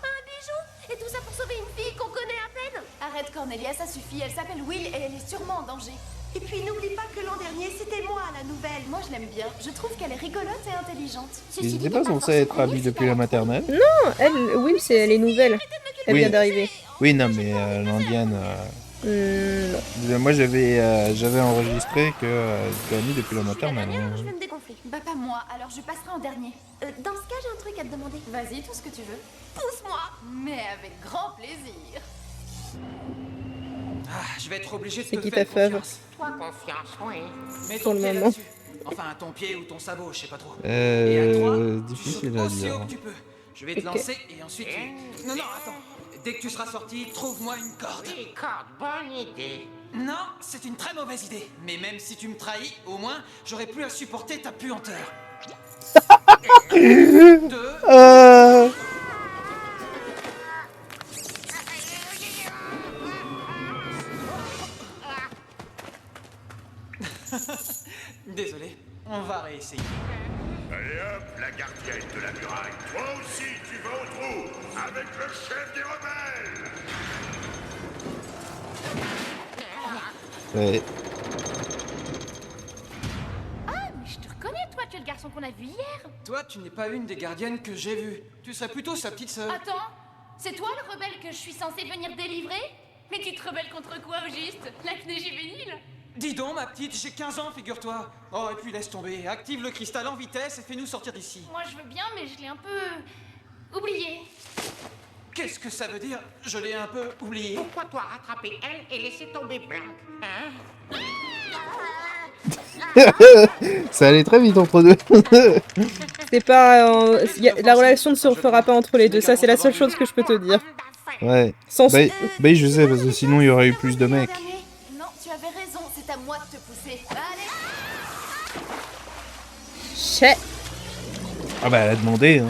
Un bijou? Et tout ça pour sauver une fille qu'on connaît à peine?
Arrête Cornelia, ça suffit. Elle s'appelle Will et elle est sûrement en danger.
Et puis n'oublie pas que l'an dernier, c'était moi la nouvelle.
Moi je l'aime bien. Je trouve qu'elle est rigolote et intelligente.
Ils n'étaient pas censés être amis depuis la maternelle?
Non, elle, Will, elle est nouvelle. Elle
Oui.
vient d'arriver.
Oui, non, mais l'indienne...
Non.
Moi j'avais enregistré que tu as mis depuis la maternelle.
Je vais me dégonfler.
Bah pas moi, alors je passerai en dernier.
Dans ce cas, j'ai un truc à te demander.
Vas-y, tout ce que tu veux.
Pousse-moi.
Mais avec grand plaisir.
Ah, je vais être obligé de
C'est
te
qui
faire
ta fave?
confiance.
Toi, confiance, oui.
Mets
Pour
ton
le
pied
moment.
là-dessus. Enfin, ton pied ou ton sabot, je sais pas trop. Et à 3, tu
Difficile
sautes
à
aussi
dire.
haut que tu peux. Je vais te
Ok.
lancer et ensuite tu... Non, attends. Dès que tu seras sorti, trouve-moi une corde.
Oui, corde, bonne idée.
Non, c'est une très mauvaise idée. Mais même si tu me trahis, au moins, j'aurai plus à supporter ta puanteur. 2... Désolé, on va réessayer.
Allez hop, la gardienne de la muraille. Toi aussi, tu vas au trou avec le chef des rebelles.
Ouais.
Ah, mais je te reconnais, toi, tu es le garçon qu'on a vu hier.
Toi, tu n'es pas une des gardiennes que j'ai vues. Tu serais plutôt sa petite sœur.
Attends, c'est toi le rebelle que je suis censée venir délivrer? Mais tu te rebelles contre quoi au juste? L'acné juvénile?
Dis donc, ma petite, j'ai 15 ans, figure-toi. Oh, et puis laisse tomber. Active le cristal en vitesse et fais-nous sortir d'ici.
Moi, je veux bien, mais je l'ai un peu... oublié.
Qu'est-ce que ça veut dire? Je l'ai un peu oublié.
Pourquoi toi rattraper elle et laisser tomber Blanc, hein?
Ça allait très vite entre deux.
C'est pas. La relation ne se refera pas entre les deux, ça c'est la seule chose que je peux te dire.
Ouais.
Sans...
Bah, je sais, parce que sinon il y aurait eu plus de mecs.
Non, tu avais raison, c'est à moi de te pousser. Allez.
Chais.
Ah bah elle a demandé. Hein.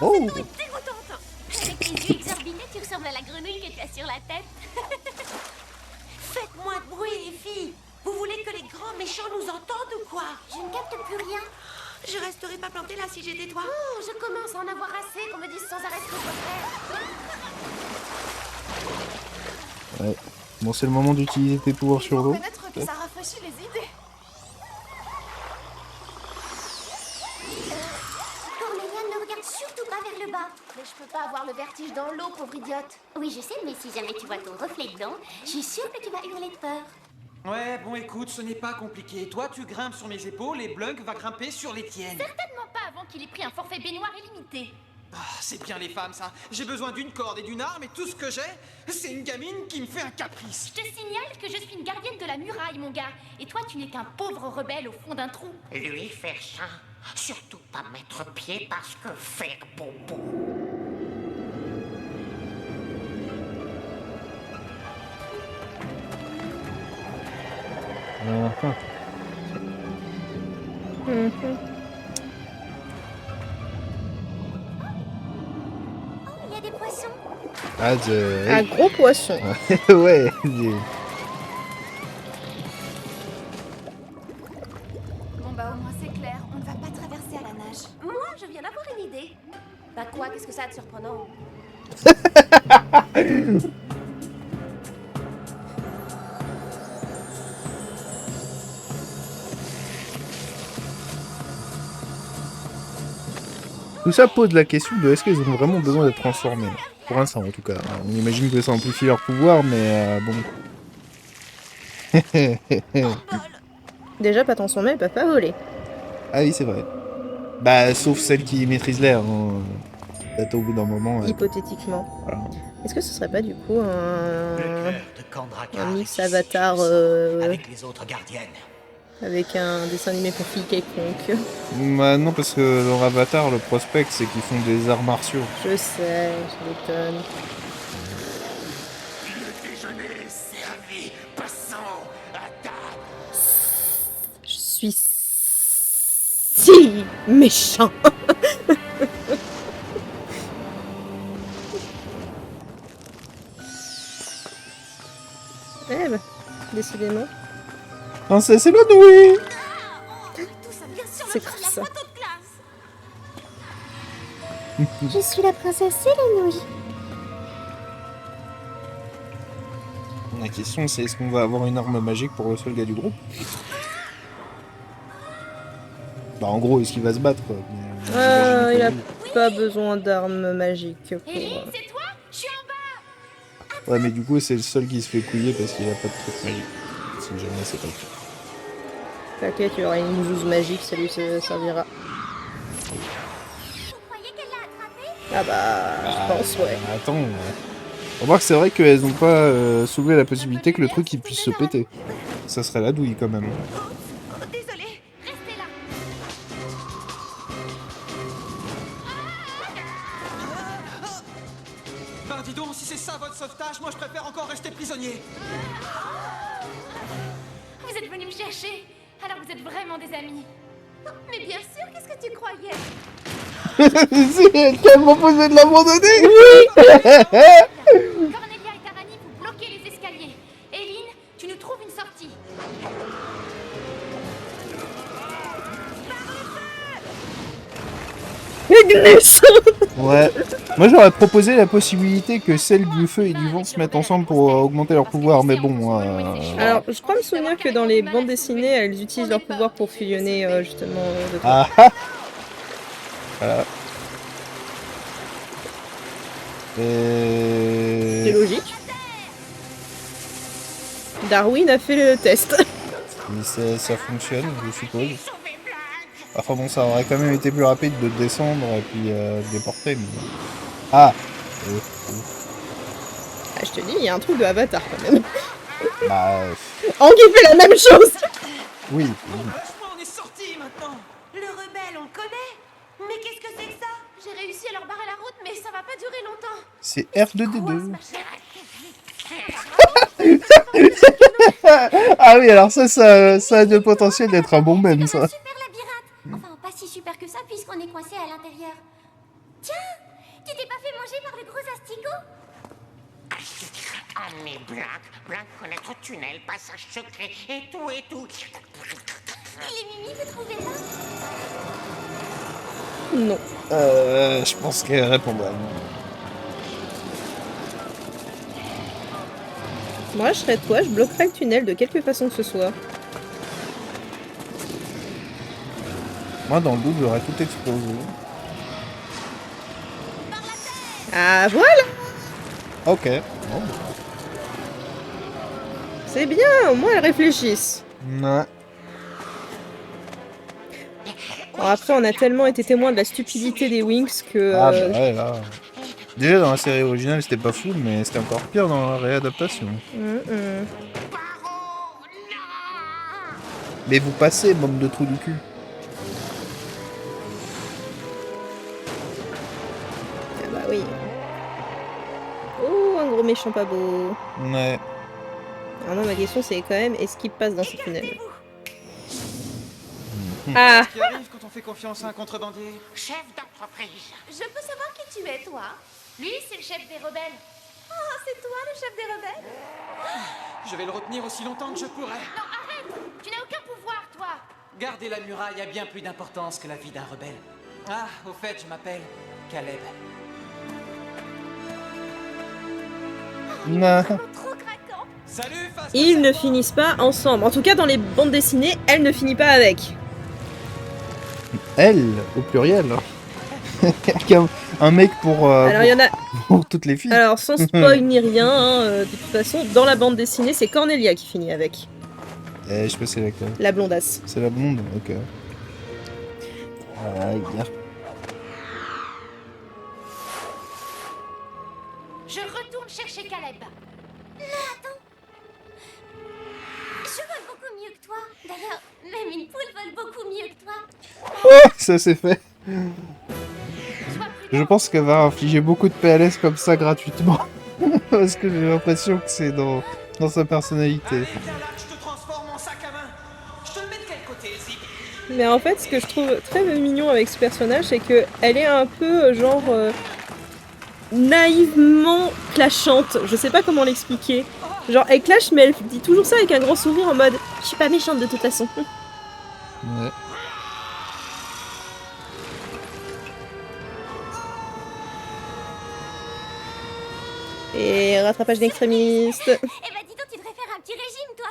Oh.
Avec les yeux exorbinés, tu ressembles à la grenouille que tu as sur la tête.
Faites moins de bruit, les filles. Vous voulez que les grands méchants nous entendent ou quoi?
Je ne capte plus rien.
Je resterai pas plantée là si j'étais toi.
Oh, je commence à en avoir assez qu'on me dise sans arrêt ce que je fais.
Ouais. Bon, c'est le moment d'utiliser tes pouvoirs sur l'eau.
Peut-être que ça rafraîchit les idées.
Cornelia, ne regarde surtout pas vers le bas.
Mais je peux pas avoir le vertige dans l'eau, pauvre idiote.
Oui, je sais, mais si jamais tu vois ton reflet dedans, je suis sûre que tu vas hurler de peur.
Ouais, bon, écoute, ce n'est pas compliqué. Toi, tu grimpes sur mes épaules et Blunk va grimper sur les tiennes.
Certainement pas avant qu'il ait pris un forfait baignoire illimité.
Ah, c'est bien les femmes, ça. J'ai besoin d'une corde et d'une arme, et tout ce que j'ai, c'est une gamine qui me fait un caprice.
Je te signale que je suis une gardienne de la muraille, mon gars. Et toi, tu n'es qu'un pauvre rebelle au fond d'un trou.
Lui faire ça, surtout pas mettre pied parce que faire bobo.
Oh, il y a des poissons.
Ah,
Un gros poisson.
Ouais.
Bon bah au moins c'est clair, on ne va pas traverser à la nage.
Moi, je viens d'avoir une idée. Bah quoi, qu'est-ce que ça a de surprenant?
Tout ça pose la question de est-ce qu'ils ont vraiment besoin d'être transformés. Pour l'instant, en tout cas. On imagine que ça amplifie leur pouvoir, mais bon.
Déjà, pas transformé, elles peuvent pas voler.
Ah oui, c'est vrai. Bah, sauf celle qui maîtrise l'air. Hein. Peut-être au bout d'un moment.
Hypothétiquement.
Voilà.
Est-ce que ce serait pas du coup
Le cœur de Kandrakar
un mix
est ici,
Avatar
avec les autres gardiennes.
avec un dessin animé pour filles quelconque?
Bah, non, parce que dans Avatar, le prospect, c'est qu'ils font des arts martiaux.
Je sais, je m'étonne.
Le déjeuner est servi. Passons à table.
Je suis si méchant. Eh ben, décidément.
Princesse évanouie.
C'est comme ça.
Je suis la princesse évanouie.
La question, c'est est-ce qu'on va avoir une arme magique pour le seul gars du groupe? Bah, en gros, est-ce qu'il va se battre, quoi? Mais,
Il a pas besoin d'armes magiques pour...
Hé, c'est toi? Je suis en bas.
Ouais, mais du coup, c'est le seul qui se fait couiller parce qu'il a pas de truc magique. Si jamais c'est pas le cas.
T'inquiète, il y aura une zouze magique, ça lui servira. Ah bah, je pense, ouais.
Attends. Remarque, c'est vrai qu'elles ont pas soulevé la possibilité que le truc il puisse se péter. Ça serait la douille quand même.
Désolée, restez là.
Ben dis donc, si c'est ça votre sauvetage, moi je préfère encore rester prisonnier.
Vous êtes venus me chercher. Alors vous êtes vraiment des amis.
Mais bien sûr, qu'est-ce que tu croyais?
C'est elle qui a proposé de l'abandonner.
Oui. Cornelia et Tarani, vous bloquez les escaliers. Eileen, tu nous trouves une sortie.
Ignis.
Ouais. Moi j'aurais proposé la possibilité que celles du feu et du vent se mettent ensemble pour augmenter leur pouvoir, mais bon.
Alors, je crois me souvenir que dans les bandes dessinées, elles utilisent leur pouvoir pour fusionner justement deux trucs.
Ah ah. Voilà.
C'est logique. Darwin a fait le test.
Ça fonctionne, je suppose. Enfin bon, ça aurait quand même été plus rapide de descendre et puis de les porter. Mais... Ah.
Ah, je te dis, il y a un truc de Avatar quand même.
Bah.
Anguille fait la même chose.
Oui.
On est sortis maintenant. Le rebelle, on le connaît. Mais qu'est-ce que c'est que ça?
J'ai réussi à leur barrer la route, mais ça va pas durer longtemps.
C'est R2D2. Ah oui, alors ça a le potentiel d'être un bon mème, ça.
Super labyrinthe. Enfin, pas si super que ça puisqu'on est coincé à l'intérieur. Tiens, tu t'es pas fait manger par le gros asticot?
Oh mais Blanc connaît trop de tunnels, passage secret et tout et tout.
Il est Mimi, vous trouvez pas?
Non.
Je pense qu'elle répondra non.
Moi, je serais toi, je bloquerais le tunnel de quelque façon que ce soit.
Moi, dans le doute, j'aurais tout explosé.
Ah, voilà.
Ok. Bon.
C'est bien, au moins elles réfléchissent.
Ouais.
Bon, après, on a tellement été témoins de la stupidité des Winx que...
Ah bah ouais, là... Déjà, dans la série originale, c'était pas fou, mais c'était encore pire dans la réadaptation. Mais vous passez, bande de trous du cul.
Ah bah oui. Oh, un gros méchant pas beau.
Ouais.
Alors non, ma question c'est quand même, est-ce qu'il passe dans ce tunnel?
Ah. Qu'est-ce qui arrive quand on fait confiance à un contrebandier?
Chef d'entreprise.
Je peux savoir qui tu es, toi?
Lui, c'est le chef des rebelles.
Oh, c'est toi le chef des rebelles?
Je vais le retenir aussi longtemps que je pourrai.
Non, arrête! Tu n'as aucun pouvoir, toi!
Garder la muraille a bien plus d'importance que la vie d'un rebelle. Ah, au fait, je m'appelle Caleb.
Non.
Salut,
Ils ne finissent pas ensemble. En tout cas, dans les bandes dessinées, elle ne finit pas avec.
Elle, au pluriel. Un mec pour,
Alors, il y en a...
pour toutes les filles.
Alors, sans spoil ni rien, hein, de toute façon, dans la bande dessinée, c'est Cornelia qui finit avec.
Je sais pas c'est laquelle.
La blondasse.
C'est la blonde, ok.
Je retourne chercher Caleb.
Non, attends. Je vole beaucoup mieux que toi. D'ailleurs, même une poule vole beaucoup mieux que toi.
Oh, ça c'est fait. Je pense qu'elle va infliger beaucoup de PLS comme ça gratuitement. Parce que j'ai l'impression que c'est dans sa personnalité.
Mais en fait, ce que je trouve très mignon avec ce personnage, c'est que elle est un peu genre naïvement clashante. Je sais pas comment l'expliquer. Genre elle clash, mais elle dit toujours ça avec un grand sourire en mode je suis pas méchante de toute façon.
Ouais.
Et rattrapage d'extrémistes.
Eh bah dis donc, tu devrais faire un petit régime, toi.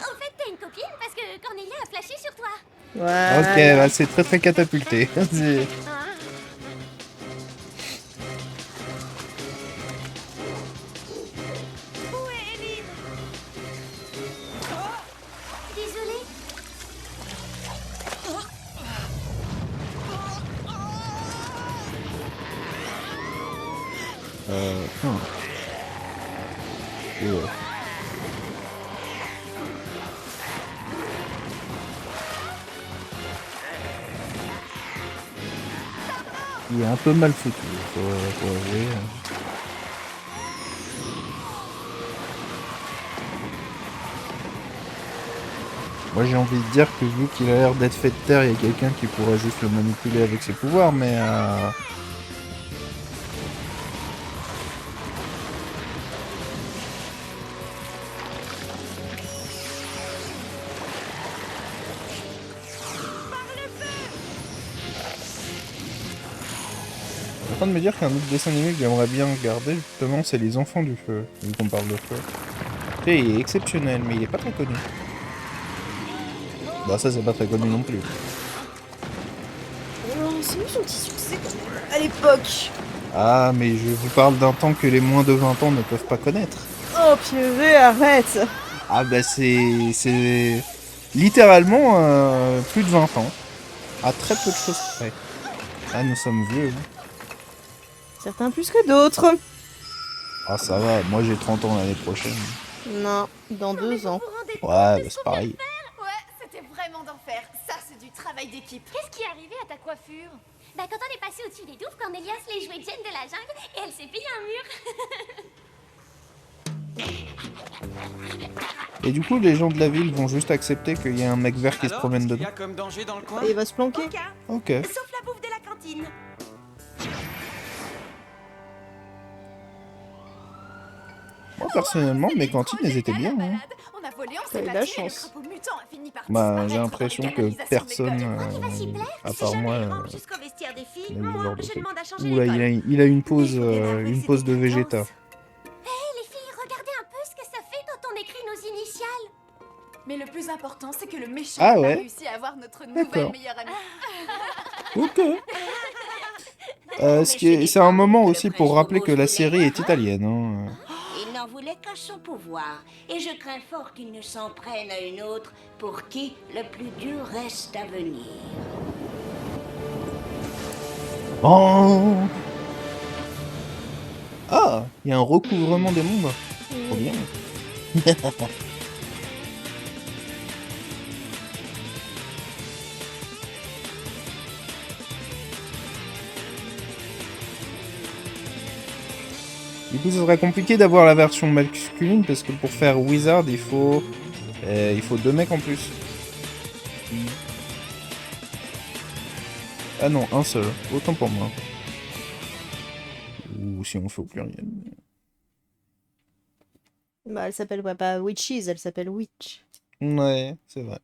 En fait, t'as une copine parce que Cornelia a flashé sur toi.
Voilà.
Ok, bah, c'est très très catapulté. Et ouais. Il est un peu mal foutu, faut avouer. Moi j'ai envie de dire que vu qu'il a l'air d'être fait de terre, il y a quelqu'un qui pourrait juste le manipuler avec ses pouvoirs, mais Je suis en train de me dire qu'un autre dessin animé que j'aimerais bien regarder, justement, c'est Les Enfants du Feu, vu qu'on parle de feu. Tu sais, il est exceptionnel, mais il est pas très connu. Bah ça, c'est pas très connu non plus.
C'est eu son petit succès quand même, à l'époque.
Ah, mais je vous parle d'un temps que les moins de 20 ans ne peuvent pas connaître.
Oh purée, arrête.
Ah bah c'est littéralement plus de 20 ans. À très peu de choses près. Ah, nous sommes vieux.
Certains plus que d'autres.
Ah ça va, moi j'ai 30 ans l'année prochaine.
Non, dans 2 ans.
Ouais, bah c'est pareil.
Ouais, c'était vraiment d'enfer. Ça, c'est du travail d'équipe.
Qu'est-ce qui est arrivé à ta coiffure?
Bah quand on est passé au-dessus des douves, Cornelia se les jouait Jane de la jungle et elle s'est payé un mur.
Et du coup, les gens de la ville vont juste accepter qu'il y a un mec vert qui se promène dedans.
Comme danger dans le coin?
Et il va se planquer.
Ok.
Sauf la bouffe de la cantine.
Moi personnellement, mes cantines, elles étaient bien. Hein.
On a volé, on
T'as
s'est
eu de la
battu et le
chance.
crapaud mutant a fini par
Bah,
disparaître
j'ai l'impression
dans
que
l'organisation de
personne,
l'école.
à part moi,
Jusqu'au vestiaire des filles,
n'a eu ce
moi,
genre de
je
truc.
demande à changer
Oula,
l'école.
il a une pause de Vegeta.
Hé les filles, regardez un peu ce que ça fait quand on écrit nos initiales.
Mais le plus important, c'est que le méchant
Ah
a
ouais.
réussi à avoir notre
D'accord.
nouvelle meilleure amie.
Ok. C'est un moment aussi pour rappeler que la série est italienne. Hein.
Il n'en voulait qu'à son pouvoir, et je crains fort qu'il ne s'en prenne à une autre pour qui le plus dur reste à venir.
Oh. Ah, il y a un recouvrement des mondes. Trop bien. Du coup, ce serait compliqué d'avoir la version masculine parce que pour faire Wizard, il faut 2 mecs en plus. Ah non, un seul. Autant pour moi. Ou si on fait au pluriel.
Bah, elle s'appelle pas Witches, elle s'appelle Witch.
Ouais, c'est vrai.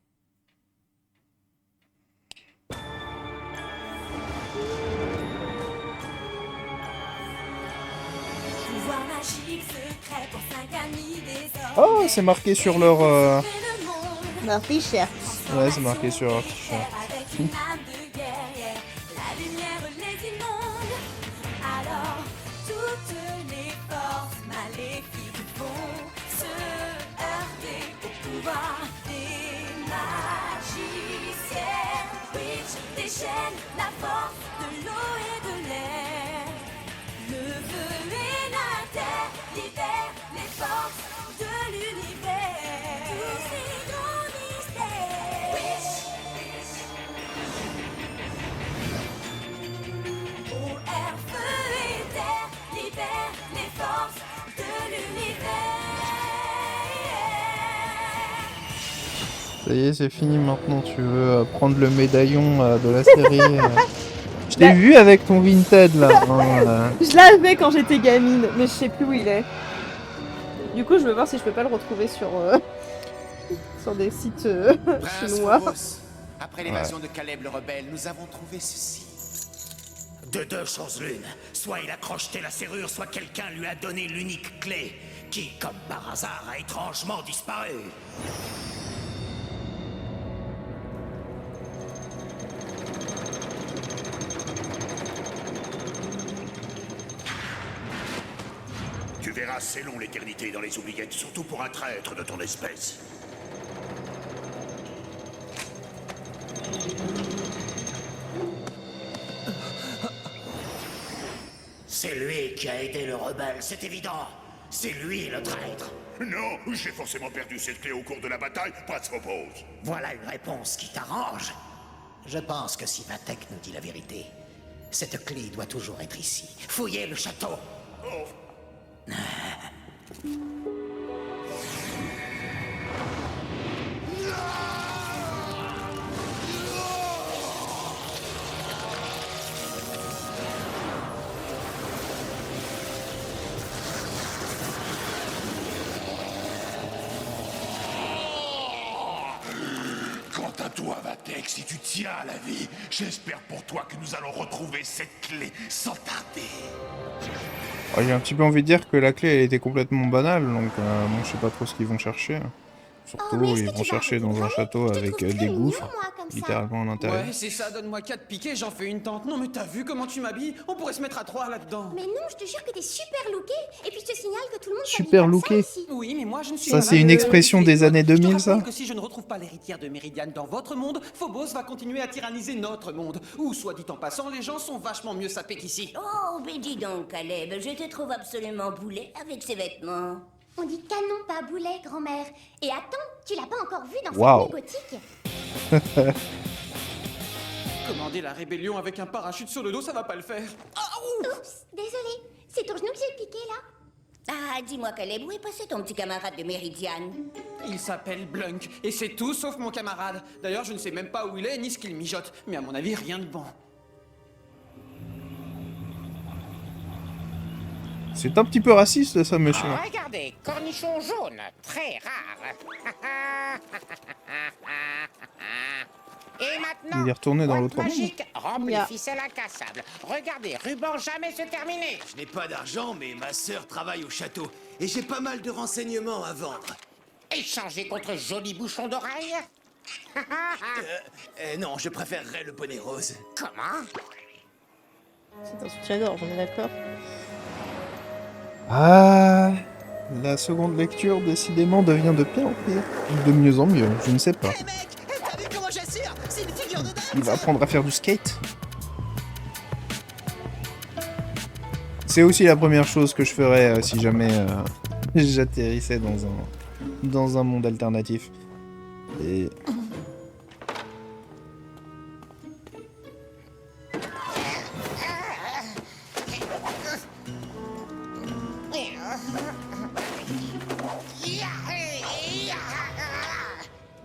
Oh, c'est marqué sur leur...
Leur t-shirt.
Ouais, c'est marqué sur leur t-shirt.
Alors, toutes les forces maléfiques vont se heurter au pouvoir des magiciens. Witch déchaîne la force de l'eau et de l'air. Le feu et la terre libèrent les forces de l'univers. Tous ces grands mystères. Witch. Air, feu et terre libère les forces de l'univers.
Ça y est, c'est fini maintenant. Tu veux prendre le médaillon de la série. Je t'ai vu avec ton Vinted là. Hein,
Je l'avais quand j'étais gamine, mais je sais plus où il est. Du coup, je veux voir si je peux pas le retrouver sur, sur des sites chinois.
Phobos, après l'évasion de Caleb le rebelle, nous avons trouvé ceci.
De 2 choses l'une. Soit il a crocheté la serrure, soit quelqu'un lui a donné l'unique clé, qui, comme par hasard, a étrangement disparu. Tu verras, c'est long l'éternité dans les oubliettes, surtout pour un traître de ton espèce. C'est lui qui a aidé le rebelle, c'est évident. C'est lui le traître.
Non, j'ai forcément perdu cette clé au cours de la bataille, pas de Phobos.
Voilà une réponse qui t'arrange. Je pense que si Vatek nous dit la vérité, cette clé doit toujours être ici. Fouillez le château.
Quant à toi, Vatek, si tu tiens à la vie, j'espère pour toi que nous allons retrouver cette clé sans tarder.
Oh, j'ai un petit peu envie de dire que la clé elle était complètement banale, donc bon, je sais pas trop ce qu'ils vont chercher. Surtout, ils vont chercher dans un château avec des gouffres, littéralement à l'intérieur.
Ouais, c'est ça, donne-moi 4 piquets, j'en fais une tente. Non mais t'as vu comment tu m'habilles? On pourrait se mettre à 3 là-dedans.
Mais non, je te jure que t'es super looké. Et puis je te signale que tout le monde
Super
s'habille comme
looké.
ça ici.
Oui, mais moi je ne suis
Ça,
pas
c'est une expression des années 2000, ça?
que si je ne retrouve pas l'héritière de Méridiane dans votre monde, Phobos va continuer à tyranniser notre monde. Ou, soit dit en passant, les gens sont vachement mieux sapés qu'ici.
Oh, mais dis donc, Caleb, je te trouve absolument boulet avec ces vêtements.
On dit canon, pas boulet, grand-mère. Et attends, tu l'as pas encore vu dans
Wow.
cette nuit gothique.
Commander la rébellion avec un parachute sur le dos, ça va pas le faire.
Oups, désolé. C'est ton genou que j'ai piqué, là.
Ah, dis-moi, Caleb, où est passé ton petit camarade de Méridiane?
Il s'appelle Blunk, et c'est tout sauf mon camarade. D'ailleurs, je ne sais même pas où il est, ni ce qu'il mijote. Mais à mon avis, rien de bon.
C'est un petit peu raciste, ça, monsieur.
Regardez, cornichon jaune, très rare. Et maintenant,
Il est retourné dans
boîte
l'autre monde.
magique, remplie ficelle incassables. Regardez, ruban jamais se terminer.
Je n'ai pas d'argent, mais ma sœur travaille au château. Et j'ai pas mal de renseignements à vendre.
Échanger contre joli bouchon d'oreille.
Non, je préférerais le bonnet rose.
Comment?
C'est un soutien-gorge, on est d'accord.
Ah, la seconde lecture, décidément, devient de pire en pire. Ou de mieux en mieux, je ne sais pas.
T'as vu comment j'assure? C'est une figure de
Il va apprendre à faire du skate. C'est aussi la première chose que je ferais si jamais j'atterrissais dans un monde alternatif. Et...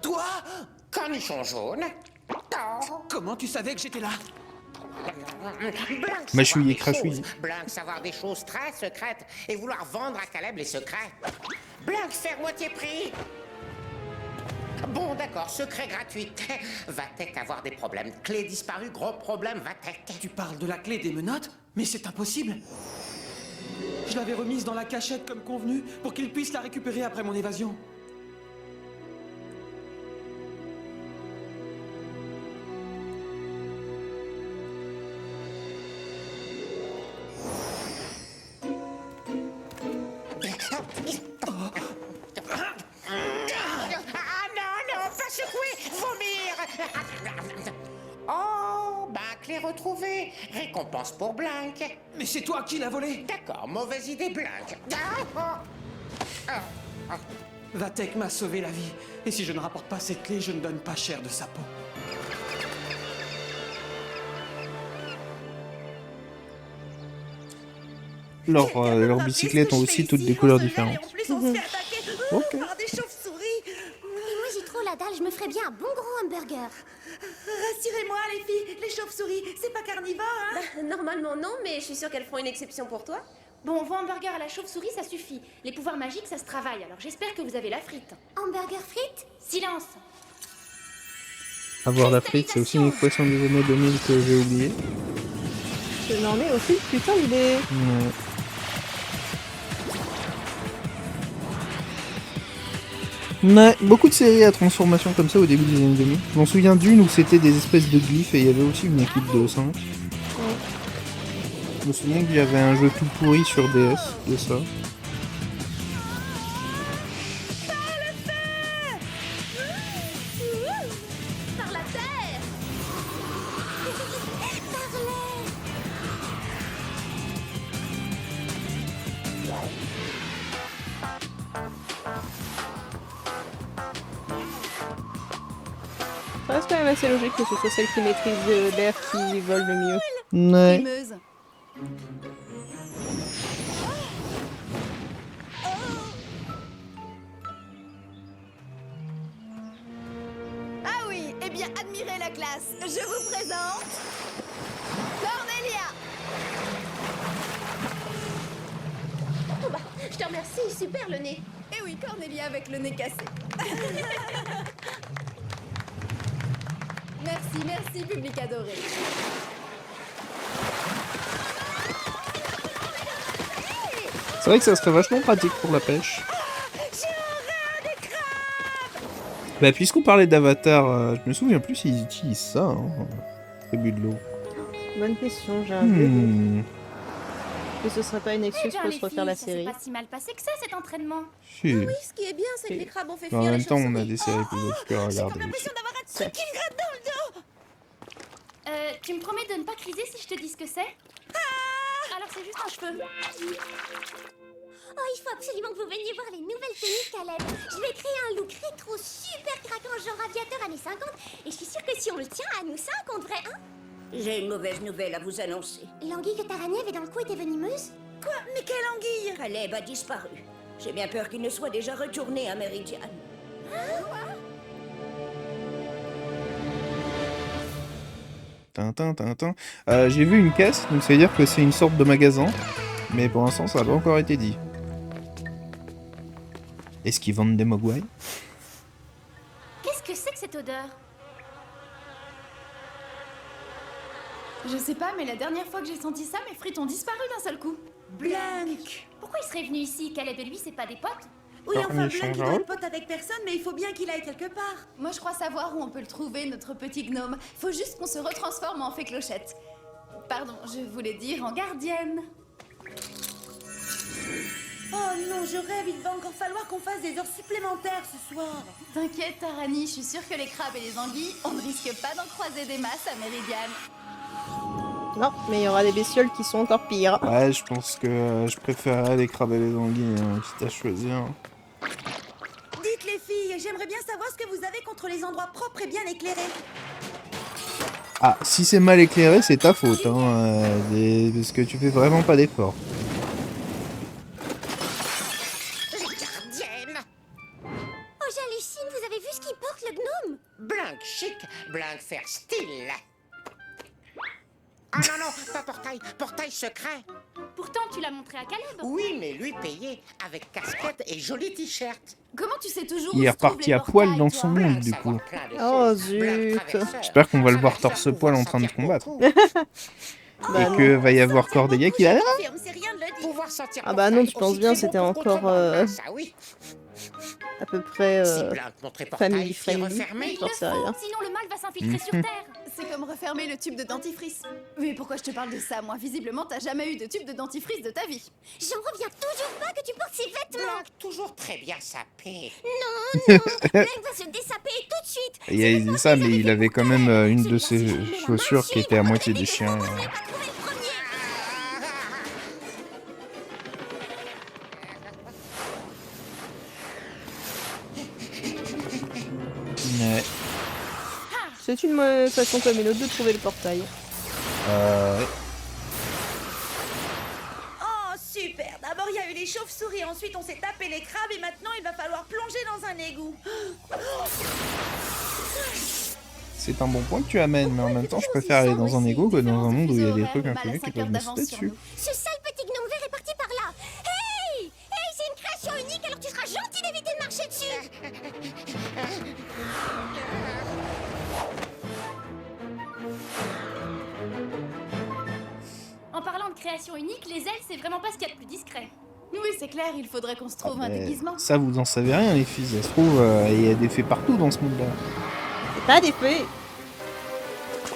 Toi? Cornichon jaune?
Comment tu savais que j'étais là?
Blink
Mâchouillé,
savoir des
crachouillé.
choses. Blink savoir des choses très secrètes et vouloir vendre à Caleb les secrets. Blink faire moitié prix. Bon, d'accord, secret gratuit. Va-t-elle avoir des problèmes? Clé disparue, gros problème, va-t-elle?
Tu parles de la clé des menottes? Mais c'est impossible. Je l'avais remise dans la cachette comme convenu pour qu'il puisse la récupérer après mon évasion.
Ah non, non, pas secouer, vomir. Oh, bah, clé retrouvée. Récompense pour Blink.
Mais c'est toi qui l'as volée.
D'accord, mauvaise idée, Blink.
Vatek m'a sauvé la vie. Et si je ne rapporte pas cette clé, je ne donne pas cher de sa peau.
Leurs bicyclettes ont aussi toutes des couleurs différentes.
En plus, on se fait attaquer
Ok.
par des chauves-souris.
Et moi, j'ai trop la dalle. Je me ferais bien un bon gros hamburger.
Rassurez-moi, les filles, les chauves-souris, c'est pas carnivore, hein?
Normalement non, mais je suis sûre qu'elles feront une exception pour toi.
Bon, vos hamburgers à la chauve-souris, ça suffit. Les pouvoirs magiques, ça se travaille, alors j'espère que vous avez la frite.
Hamburger frites?
Silence!
Avoir la frite, c'est aussi une expression des années 2000 que j'ai oubliée.
Non mais aussi, putain, il est...
Ouais. Ouais, beaucoup de séries à transformation comme ça au début des années 2000. Je m'en souviens d'une où c'était des espèces de glyphes et il y avait aussi une équipe de 5. Je me souviens qu'il y avait un jeu tout pourri sur DS de ça.
Par la terre!
quand même assez logique que ce soit celle qui maîtrise l'air qui vole le mieux.
Ouais.
Frimeuse. Ah oui, eh bien, admirez la classe. Je vous présente Cornelia.
Oh bah, je te remercie, super le nez.
Eh oui, Cornelia avec le nez cassé. Merci, public adoré.
C'est vrai que ça serait vachement pratique pour la pêche. Bah puisqu'on parlait d'Avatar, je me souviens plus s'ils utilisent ça, hein, tribu de l'eau.
Bonne question, j'ai un doute.
Hmm.
Que ce serait pas une excuse pour se refaire la
Ça
série.
s'est pas si mal passé que ça, cet entraînement.
Si.
Oui, ce qui est bien, c'est que les crabes ont fait
Mais en
fuir les
même temps, on a
chauves-souris.
des séries plus obscures à regarder.
L'impression d'avoir un truc qui me gratte dans le dos.
Tu me promets de ne pas criser si je te dis ce que c'est? Alors c'est juste un cheveu.
Oh, il faut absolument que vous veniez voir les nouvelles tenues Caleb. Je vais créer un look rétro super craquant genre aviateur années 50 et je suis sûre que si on le tient à nous 5, on devrait, hein?
J'ai une mauvaise nouvelle à vous annoncer.
L'anguille que Tarani avait dans le cou était venimeuse?
Quoi? Mais quelle anguille?
Caleb a disparu. J'ai bien peur qu'il ne soit déjà retourné à Meridian.
Tintin, tintin. J'ai vu une caisse, donc ça veut dire que c'est une sorte de magasin. Mais pour l'instant, ça n'a pas encore été dit. Est-ce qu'ils vendent des mogwai?
Qu'est-ce que c'est que cette odeur?
Je sais pas, mais la dernière fois que j'ai senti ça, mes frites ont disparu d'un seul coup.
Blanc.
Pourquoi il serait venu ici? Caleb et lui, c'est pas des potes?
Oui,
Alors,
enfin,
on
Blanc,
échange
il doit
un
être pote avec personne, mais il faut bien qu'il aille quelque part.
Moi, je crois savoir où on peut le trouver, notre petit gnome. Faut juste qu'on se retransforme en fée clochette. Pardon, je voulais dire en gardienne.
Oh non, je rêve, il va encore falloir qu'on fasse des heures supplémentaires ce soir.
T'inquiète, Tarani, je suis sûre que les crabes et les anguilles, on ne risque pas d'en croiser des masses à Meridian.
Non, mais il y aura des bestioles qui sont encore pires.
Ouais, je pense que je préférerais les crabes et les anguilles, hein, quitte à choisir.
Dites les filles, j'aimerais bien savoir ce que vous avez contre les endroits propres et bien éclairés.
Ah, si c'est mal éclairé, c'est ta faute, hein, parce que tu fais vraiment pas d'effort.
Les gardiennes!
Oh, j'hallucine, vous avez vu ce qu'il porte, le gnome?
Blanc chic, blanc faire style. Ah non, non, pas portail, portail secret.
Pourtant, tu l'as montré à Caleb.
Oui, mais lui payé, avec casquette et joli t-shirt.
Comment tu sais toujours
Il est reparti à poil dans son monde, du coup.
Oh zut.
J'espère qu'on va le voir torse-poil en train de combattre.
Bah
Et que va y avoir Cordelia qui va...
Pouvoir sortir
Ah bah non, tu
portail,
penses bien,
aussi très
c'était
bon pour
encore
contrebande, ça oui.
à peu près
Si Blanc montrait portail,
family
fit
friendly.
refermé.
J'en sais rien.
Sinon, le mal va s'infiltrer sur Terre.
C'est comme refermer le tube de dentifrice. Mais pourquoi je te parle de ça, moi? Visiblement, t'as jamais eu de tube de dentifrice de ta vie.
J'en reviens toujours pas que tu portes ces vêtements.
Blanc, toujours très bien sapé.
Non, non, Blanc va se dessaper tout de suite.
Il a dit ça, mais il avait quand même une de ses chaussures qui était à moitié déchirée. Ouais.
C'est une façon comme une autre de trouver le portail.
Ouais.
Oh, super. D'abord, il y a eu les chauves-souris, ensuite on s'est tapé les crabes et maintenant il va falloir plonger dans un égout.
C'est un bon point que tu amènes, mais en même temps, je préfère aller dans un égout que dans un monde où il y a des trucs inconnus qui peuvent me sauter dessus.
Ce sale petit gnome vert est parti par là. Hey! Hey, c'est une création unique, alors tu seras gentil d'éviter de marcher dessus.
En parlant de création unique, les ailes, c'est vraiment pas ce qu'il y a de plus discret.
Oui, c'est clair, il faudrait qu'on se trouve un déguisement.
Ça, vous en savez rien, les filles. Ça se trouve, il y a des fées partout dans ce monde-là.
C'est pas des fées.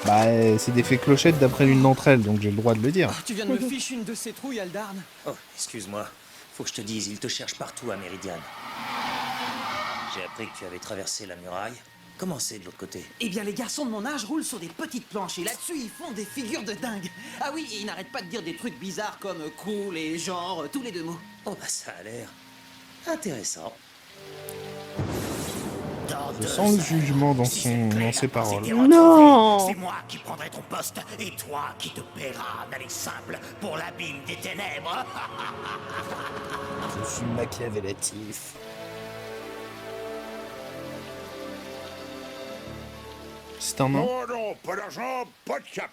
Bah, c'est des fées clochettes d'après l'une d'entre elles, donc j'ai le droit de le dire.
Tu viens de me ficher une de ces trouilles, Aldarn.
Oh, excuse-moi. Faut que je te dise, ils te cherchent partout à Meridian. J'ai appris que tu avais traversé la muraille. Comment c'est de l'autre côté?
Eh bien, les garçons de mon âge roulent sur des petites planches et là-dessus, ils font des figures de dingue. Ah oui, et ils n'arrêtent pas de dire des trucs bizarres comme cool et genre, tous les deux mots.
Oh bah ça a l'air intéressant.
Je sens le jugement dans ses paroles.
Non.
C'est moi qui prendrai ton poste et toi qui te paieras d'aller simple pour l'abîme des ténèbres.
Je suis machiavélatif. C'est un nom.
Oh non, pas d'argent, pas de cap.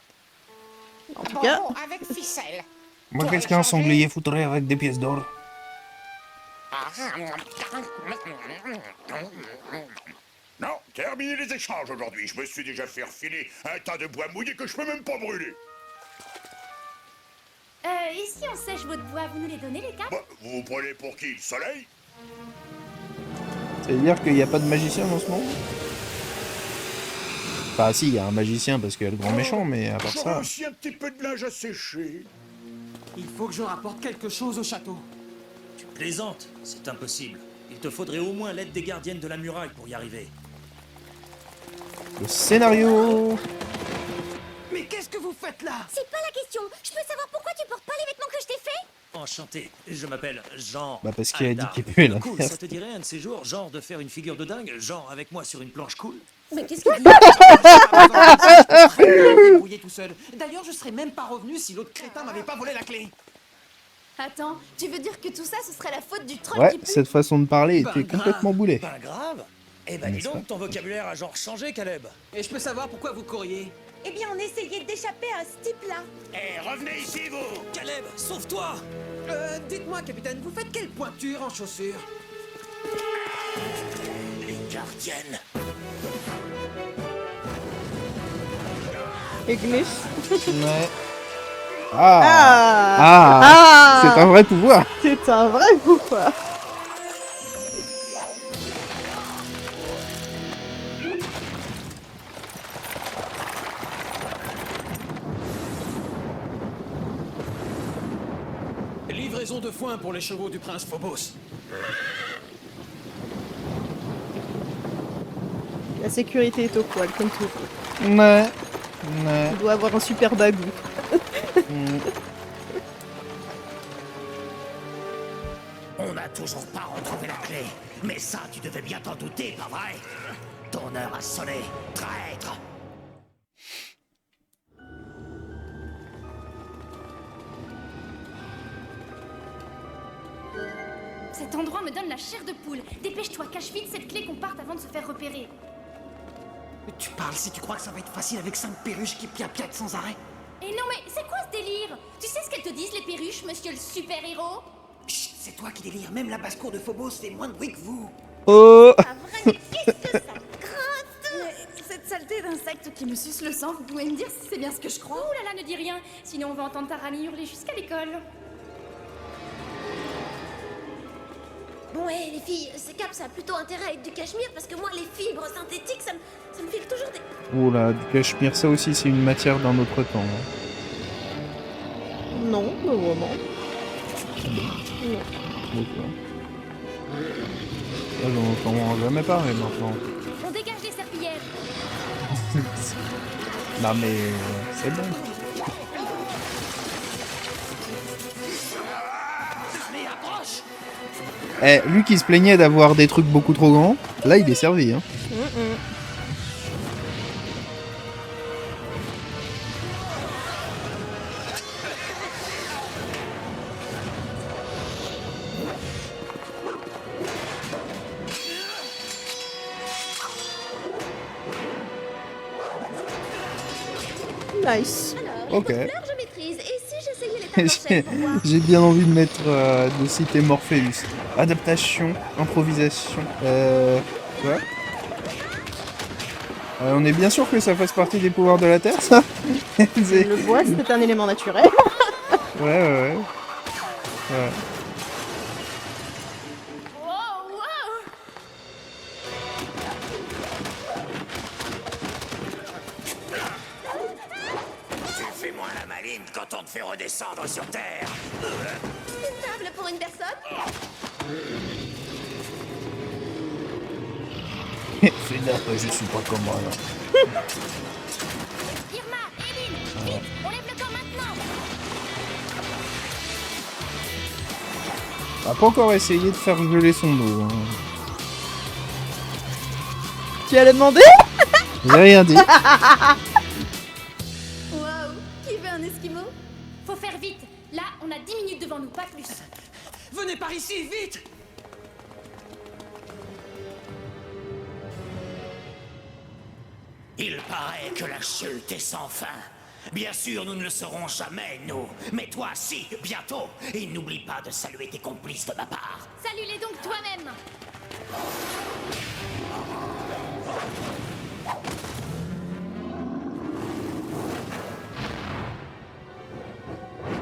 En tout cas...
Bon, avec ficelle.
Moi, qu'est-ce qu'un sanglier foutrait avec des pièces d'or?
Non, terminez les échanges aujourd'hui. Je me suis déjà fait refiler un tas de bois mouillé que je peux même pas brûler.
Et si on sèche votre bois, vous nous les donnez les quatre?
Bah, vous vous prenez pour qui? Le soleil?
Ça veut dire qu'il n'y a pas de magicien dans ce monde? Enfin, si, il y a un magicien parce qu'il y a le grand méchant, mais à part
J'aurais
ça...
aussi un petit peu de linge à sécher.
Il faut que je rapporte quelque chose au château.
Tu plaisantes, c'est impossible. Il te faudrait au moins l'aide des gardiennes de la muraille pour y arriver.
Le scénario.
Mais qu'est-ce que vous faites là?
C'est pas la question. Je peux savoir pourquoi tu portes pas les vêtements que je t'ai fait?
Enchanté, je m'appelle Jean.
Bah parce qu'il a dit
Alda.
qu'il puait la
Cool,
merde.
ça te dirait un de ces jours, genre de faire une figure de dingue, genre avec moi sur une planche cool?
Mais qu'est-ce qu'il dit? Débrouiller tout seul. D'ailleurs, je serais même pas revenu si l'autre crétin m'avait pas volé la clé.
Attends, tu veux dire que tout ça, ce serait la faute du troll
Ouais,
qui pue?
cette façon de parler était
grave,
complètement boulée.
Pas grave. Eh ben dis
N'est-ce
donc, ton vocabulaire a genre changé, Caleb.
Et je peux savoir pourquoi vous courriez?
Eh bien, on essayait d'échapper à ce type-là.
Eh, revenez ici, vous!
Caleb, sauve-toi!
Dites-moi, capitaine, vous faites quelle pointure en chaussures?
Les gardiennes.
Ignis.
Ouais.
Ah.
C'est un vrai pouvoir.
C'est un vrai pouvoir.
Livraison de foin pour les chevaux du prince Phobos.
La sécurité est au poil, comme tout.
Ouais.
Il doit avoir un super bagou.
On n'a toujours pas retrouvé la clé. Mais ça, tu devais bien t'en douter, pas vrai? Ton heure a sonné, traître!
Cet endroit me donne la chair de poule. Dépêche-toi, cache vite cette clé qu'on parte avant de se faire repérer.
Tu parles si tu crois que ça va être facile avec 5 perruches qui piapiatent sans arrêt?
Et non mais, c'est quoi ce délire? Tu sais ce qu'elles te disent, les perruches, monsieur le super-héros?
Chut, c'est toi qui délire. Même la basse-cour de Phobos fait moins de bruit que vous.
Oh.
Cette saleté d'insecte qui me suce le sang, vous pouvez me dire si c'est bien ce que je crois? Ouh là là, ne dis rien, sinon on va entendre ta Rami hurler jusqu'à l'école.
Bon, hé, les filles, ces capes, ça a plutôt intérêt à être du cachemire parce que moi, les fibres synthétiques, ça me file toujours des...
Oh là, du cachemire, ça aussi, c'est une matière d'un autre temps.
Non, pas vraiment.
Non. D'accord. Là, j'en entends jamais parler maintenant.
On dégage les serpillères.
Non mais c'est bon.
Allez, approche!
Eh, lui qui se plaignait d'avoir des trucs beaucoup trop grands, là il est servi, hein.
Nice.
Ok.
Fleurs, je maîtrise. Et si j'essayais les tables pour voir?
J'ai bien envie de mettre, de citer Morpheus. Adaptation, improvisation, quoi? On est bien sûr que ça fasse partie des pouvoirs de la Terre, ça?
Le bois, c'est un élément naturel.
Ouais.
Tu fais moins la maline quand on te fait redescendre sur Terre.
Une table pour une personne?
Fais gaffe, je suis pas comme moi, là.
Irma, Eileen, vite, on lève le camp maintenant.
On va pas encore essayer de faire geler son dos, hein.
Tu allais demander?
J'ai rien dit.
Waouh. Qui veut un esquimau?
Faut faire vite. Là, on a 10 minutes devant nous, pas plus.
Venez par ici, vite!
Il paraît que la chute est sans fin. Bien sûr, nous ne le serons jamais, nous. Mais toi, si, bientôt. Et n'oublie pas de saluer tes complices de ma part.
Salue-les donc toi-même.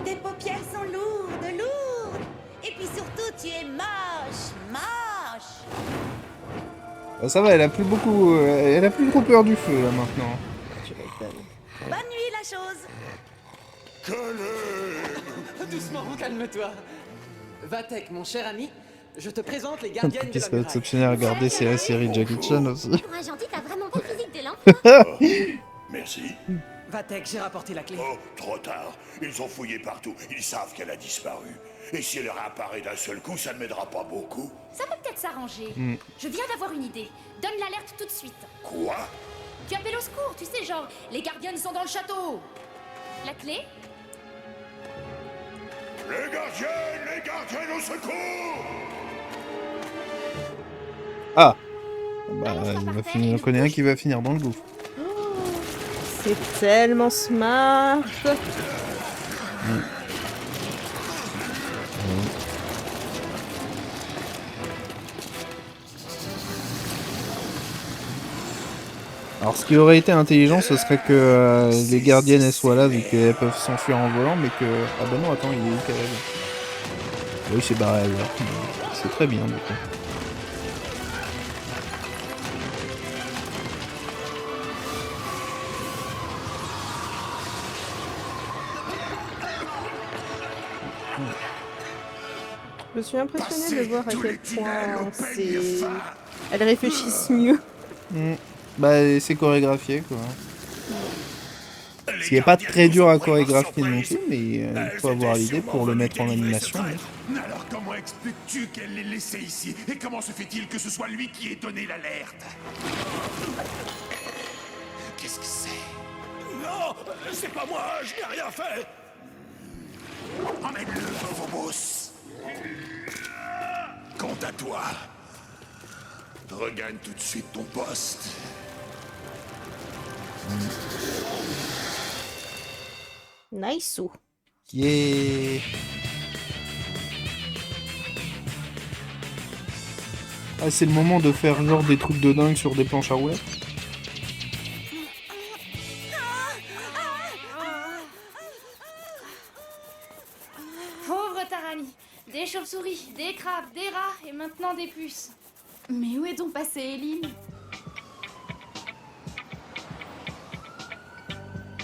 Tes paupières sont lourdes, lourdes. Et puis surtout, tu es moche, moche.
Bah, ça va, elle a plus beaucoup... elle a plus trop peur du feu, là, maintenant.
Bonne nuit, la chose.
Doucement, calme-toi. Vatek, mon cher ami, je te présente les gardiennes de
Qu'est-ce
la
que
muraille.
exceptionnel à regarder, c'est la série Jackie Chan aussi.
Pour un gentil, t'as vraiment pas le physique de l'enfant.
Merci.
Vatek, j'ai rapporté la clé.
Oh, trop tard. Ils ont fouillé partout. Ils savent qu'elle a disparu. Et si elle réapparaît d'un seul coup, ça ne m'aidera pas beaucoup.
Ça peut peut-être s'arranger.
Mm.
Je viens d'avoir une idée. Donne l'alerte tout de suite.
Quoi?
Tu appelles au secours, tu sais, genre, les gardiennes sont dans le château. La clé?
Les gardiennes au secours!
Ah bah, il en connaît un qui va finir dans le gouffre.
C'est tellement smart.
Alors ce qui aurait été intelligent, ce serait que les gardiennes elles soient là vu qu'elles peuvent s'enfuir en volant, mais que... Ah bah non, attends, il est où Caleb? Oui, c'est barré ailleurs. C'est très bien du coup.
Je me suis impressionnée de voir à quel point c'est... Elles réfléchissent mieux.
Mm. Bah c'est chorégraphié quoi. Ce qui est pas très dur à chorégraphier non plus, mais il faut avoir l'idée pour le mettre en animation. Hein.
Alors comment expliques-tu qu'elle l'ait laissé ici? Et comment se fait-il que ce soit lui qui ait donné l'alerte? Qu'est-ce que c'est? Non, c'est pas moi, je n'ai rien fait. Emmène-le, Phobos. Quant à toi, regagne tout de suite ton poste.
Nice.
Yeah. Ah, c'est le moment de faire genre des trucs de dingue sur des planches à roulettes.
Pauvre Tarani. Des chauves-souris, des crabes, des rats et maintenant des puces. Mais où est donc passée Eileen?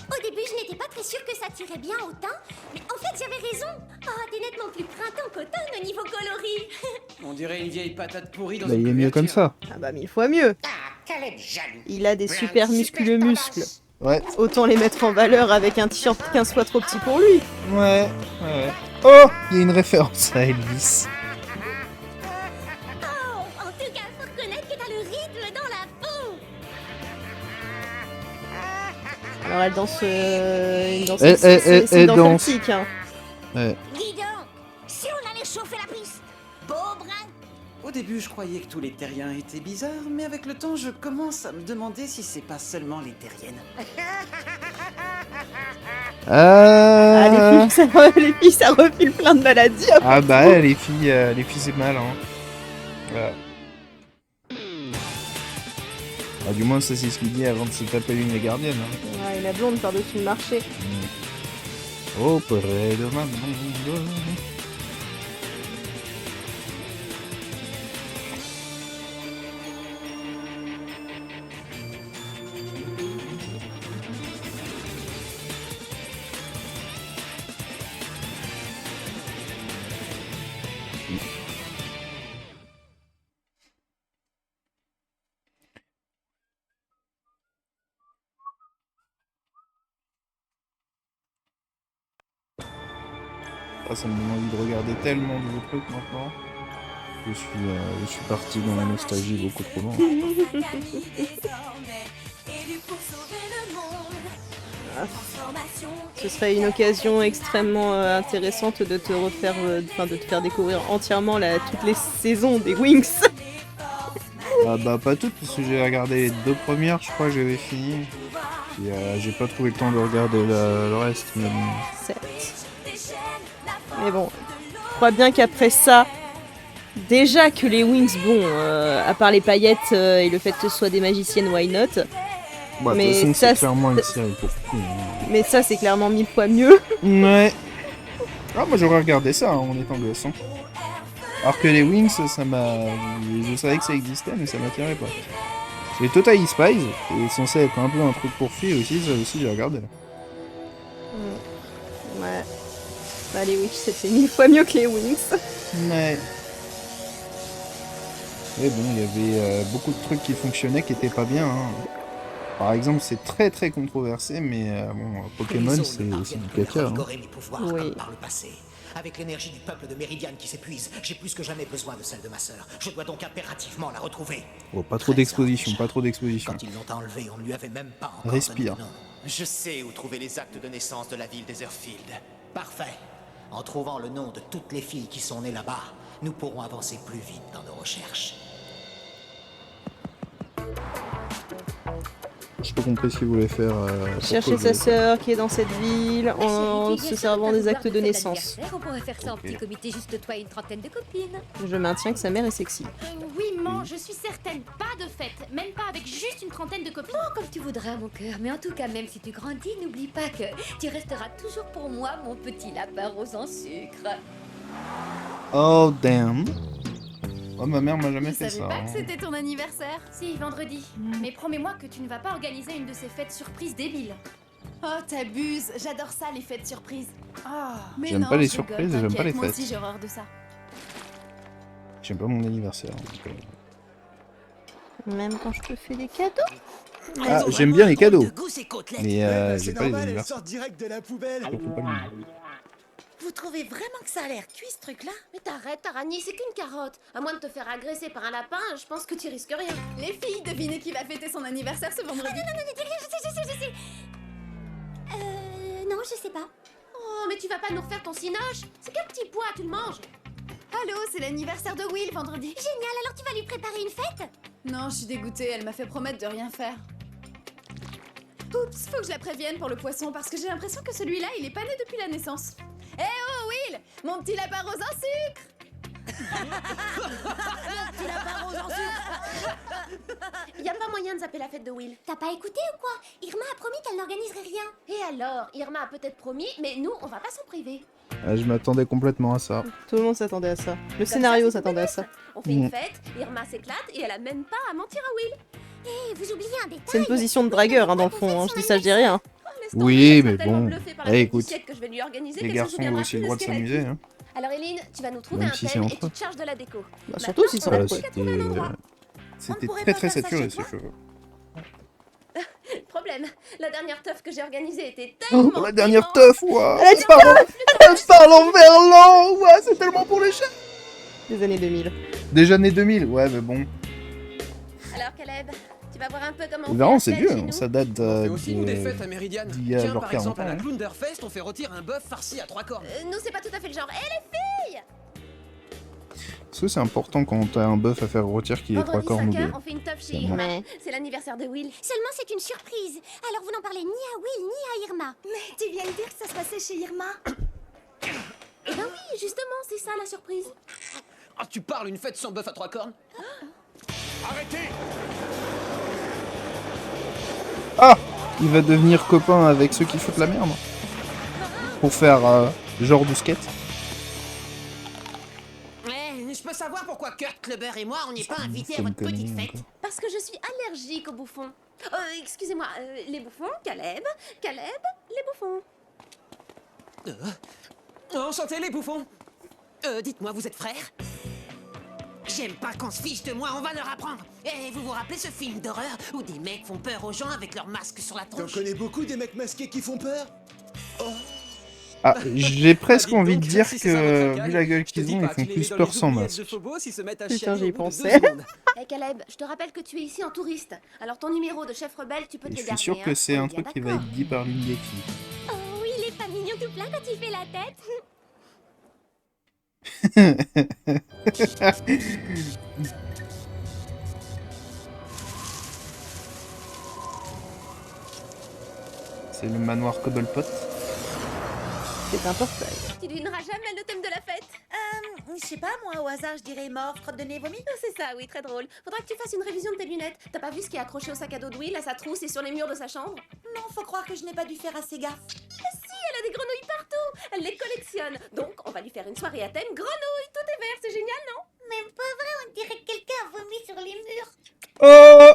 Au début, je n'étais pas très sûre que ça tirait bien au teint, mais en fait, j'avais raison. Oh, t'es nettement plus printemps qu'automne au niveau coloris.
On dirait une vieille patate pourrie dans
Bah,
une
il est mieux comme ça.
Ah bah 1000 fois mieux.
Caleb jaloux.
Il a des super musculeux muscles.
Ouais.
Autant les mettre en valeur avec un t-shirt 15 fois trop petit pour lui.
Ouais. Oh, il y a une référence à Elvis.
Oh, en tout cas, faut reconnaître que t'as le rythme dans la peau.
Alors elle danse une danse
Elle
c'est une danse
danse.
celtique, hein.
Ouais.
Dis donc, si on allait chauffer la piste. Beau brin.
Au début, je croyais que tous les terriens étaient bizarres, mais avec le temps, je commence à me demander si c'est pas seulement les terriennes.
Ah, les filles, ça refile plein de maladies.
Ah bah les filles c'est mal hein. Voilà. Ah, du moins ça c'est ce qu'il dit avant de se taper une des gardiennes. Hein.
Ouais, et la blonde par-dessus le marché.
Auprès de ma blonde. Ah, ça me donne envie de regarder tellement de vos trucs maintenant. Je suis parti dans la nostalgie beaucoup trop loin.
Ce serait une occasion extrêmement intéressante de te refaire, de te faire découvrir entièrement toutes les saisons des Wings.
Bah pas toutes, parce que j'ai regardé les 2 premières, je crois que j'avais fini. Puis j'ai pas trouvé le temps de regarder le reste. Mais bon.
Certes. Mais bon, je crois bien qu'après ça, déjà que les Wings, bon, à part les paillettes et le fait que ce soit des magiciennes, why not?
Bah, de toute façon, c'est clairement une série pour tout.
Mais ça, c'est clairement 1000 fois mieux.
Ouais. Ah, moi j'aurais regardé ça en étant gosse. Hein. Alors que les Wings, ça m'a... Je savais que ça existait, mais ça m'attirait pas. Et Totally Spies, qui est censé être un peu un truc pour filles aussi, ça aussi j'ai regardé.
Ouais. Bah, les Witch, c'était 1000 fois mieux que les Wings.
Ouais. Mais bon, il y avait beaucoup de trucs qui fonctionnaient qui étaient pas bien. Hein. Par exemple, c'est très très controversé, mais bon, Pokémon, c'est aussi du caca. Hein.
Oui. Par le passé. Avec l'énergie du peuple de Méridiane qui s'épuise, j'ai plus que jamais besoin de celle de ma sœur. Je dois donc impérativement la retrouver.
Oh, pas trop d'exposition, pas trop d'exposition.
Quand ils l'ont enlevée, on ne lui avait même pas encore
Respire.
donné de nom. Je sais où trouver les actes de naissance de la ville d'Etherfield. Parfait. En trouvant le nom de toutes les filles qui sont nées là-bas, nous pourrons avancer plus vite dans nos recherches.
J'ai pas compris ce qu'il voulait faire.
Chercher sa sœur qui est dans cette ville en se servant des actes de naissance.
On pourrait faire ça en petit comité, juste toi et une trentaine de copines.
Je maintiens que sa mère est sexy.
Oui, maman, je suis certaine. Pas de fête. Même pas avec juste une trentaine de copines.
Oh, comme tu voudras, mon cœur. Mais en tout cas, même si tu grandis, n'oublie pas que tu resteras toujours pour moi, mon petit lapin rose en sucre.
Oh, damn. Oh, ma mère m'a jamais fait
Je
ça.
savais pas
hein.
que c'était ton anniversaire. Si, vendredi. Mais promets-moi que tu ne vas pas organiser une de ces fêtes surprises débiles. Oh, t'abuses. J'adore ça, les fêtes surprises. Mais
J'aime
non,
pas les
je rigole,
surprises et j'aime pas les
t'inquiète, moi
fêtes.
aussi, j'ai horreur de ça.
J'aime pas mon anniversaire.
Même quand je te fais des cadeaux.
Ah, j'aime bien les cadeaux. Mais
C'est
j'ai pas les
normal, elle
anniversaires.
sort direct de la poubelle.
Surtout pas le mien.
Vous trouvez vraiment que ça a l'air cuit ce truc-là? Mais t'arrêtes, Araignée, c'est qu'une carotte. À moins de te faire agresser par un lapin, je pense que tu risques rien.
Les filles, devinez qui va fêter son anniversaire ce vendredi.
Je sais. Non, je sais pas.
Oh, mais tu vas pas nous refaire ton cinoche? C'est quel petit pois, tu le manges?
Allô, c'est l'anniversaire de Will vendredi.
Génial, alors tu vas lui préparer une fête?
Non, je suis dégoûtée, elle m'a fait promettre de rien faire. Oups, faut que je la prévienne pour le poisson parce que j'ai l'impression que celui-là, il est pas né depuis la naissance. Eh oh, Will, mon petit lapin rose en sucre.
Mon petit lapin rose en sucre. Y a pas moyen de zapper la fête de Will.
T'as pas écouté ou quoi? Irma a promis qu'elle n'organiserait rien.
Et alors, Irma a peut-être promis, mais nous, on va pas s'en priver.
Ah, je m'attendais complètement à ça.
Tout le monde s'attendait à ça. Le
Comme
scénario
ça, c'est
s'attendait à ça.
On fait une fête, Irma s'éclate et elle a même pas à mentir à Will.
Eh, vous oubliez un détail.
C'est une position de dragueur, hein, dans le fond. Hein. Je dis ça, je dis rien.
Oui, mais bon.
Eh,
écoute,
que je vais lui organiser
les
qu'elle
garçons
se
ont
souviendra
aussi le
plus
droit
de
de
ce qu'elle a
s'amuser.
dit.
Hein.
Alors Eline, tu vas nous trouver
Même
un
si c'est
thème et
entre
tu
eux.
te charges de la déco.
Bah, surtout s'ils sont
Voilà,
entre eux.
c'était
pourrait
très
pas
très
faire ça
saturé
chez
ces
toi
cheveux.
Problème, la dernière teuf que j'ai organisée était
Oh,
tellement...
la dernière teuf, ouah.
Elle a dit
Elle parle en verlan, ouah, c'est tellement pour les chats.
Des années 2000.
Des années 2000, ouais, mais bon.
Alors Caleb, tu vas voir un peu comment on
Verlan,
fait
c'est
la
vieux,
fête chez
hein,
nous.
ça date
On fait aussi nous des fêtes à Méridiane.
d'il y a
Tiens,
genre
par
40
exemple, à la
ans.
Klunderfest, on fait rôtir un bœuf farci à 3 cornes.
Nous, c'est pas tout à fait le genre. Eh les filles!
Est-ce que c'est important quand t'as un bœuf à faire rôtir qu'il ait 3
Vendredi
cornes ou
5
deux
heures, on fait une teuf chez
C'est
Irma.
bon.
C'est l'anniversaire de Will.
Seulement, c'est une surprise. Alors, vous n'en parlez ni à Will, ni à Irma.
Mais tu viens de dire que ça se passait chez Irma.
Eh ben oui, justement, c'est ça la surprise.
Ah, tu parles une fête sans bœuf à 3 cornes?
Arrêtez!
Ah, il va devenir copain avec ceux qui foutent la merde. Pour faire genre du skate.
Ouais, je peux savoir pourquoi Kurt Clubber et moi, on n'est pas invités
C'est
à
une
votre petite
connerie,
fête?
encore.
Parce que je suis allergique aux bouffons. Excusez-moi, les bouffons, Caleb, les bouffons.
Enchanté les bouffons.
Dites-moi, vous êtes frères? J'aime pas qu'on se fiche de moi, on va leur apprendre. Et vous vous rappelez ce film d'horreur où des mecs font peur aux gens avec leurs masques sur la
T'en
tronche?
connais beaucoup des mecs masqués qui font peur? Oh,
Ah, j'ai presque envie de dire que, vu la gueule qu'ils ont, ils font plus peur sans masque.
Putain, j'y pensais.
Hey Caleb, je te rappelle que tu es ici en touriste. Alors ton numéro de chef rebelle, tu peux te
Et
le
je
garder.
suis sûr que c'est un truc qui va être dit par Mingeki.
Oh oui, il est pas mignon tout plein quand il fait la tête.
C'est le manoir Cobblepot.
C'est un portail.
Tu devineras jamais le thème de la fête.
Je sais pas, moi, au hasard, je dirais mort, crotte de nez, vomi.
C'est ça, oui, très drôle. Faudra que tu fasses une révision de tes lunettes. T'as pas vu ce qui est accroché au sac à dos de Will, à sa trousse et sur les murs de sa chambre?
Non, faut croire que je n'ai pas dû faire assez gaffe.
Si, elle a des grenouilles partout. Elle les collectionne. Donc, on va lui faire une soirée à thème grenouilles. Tout est vert, c'est génial, non?
Même pas vrai, on dirait que quelqu'un a vomi sur les murs.
Oh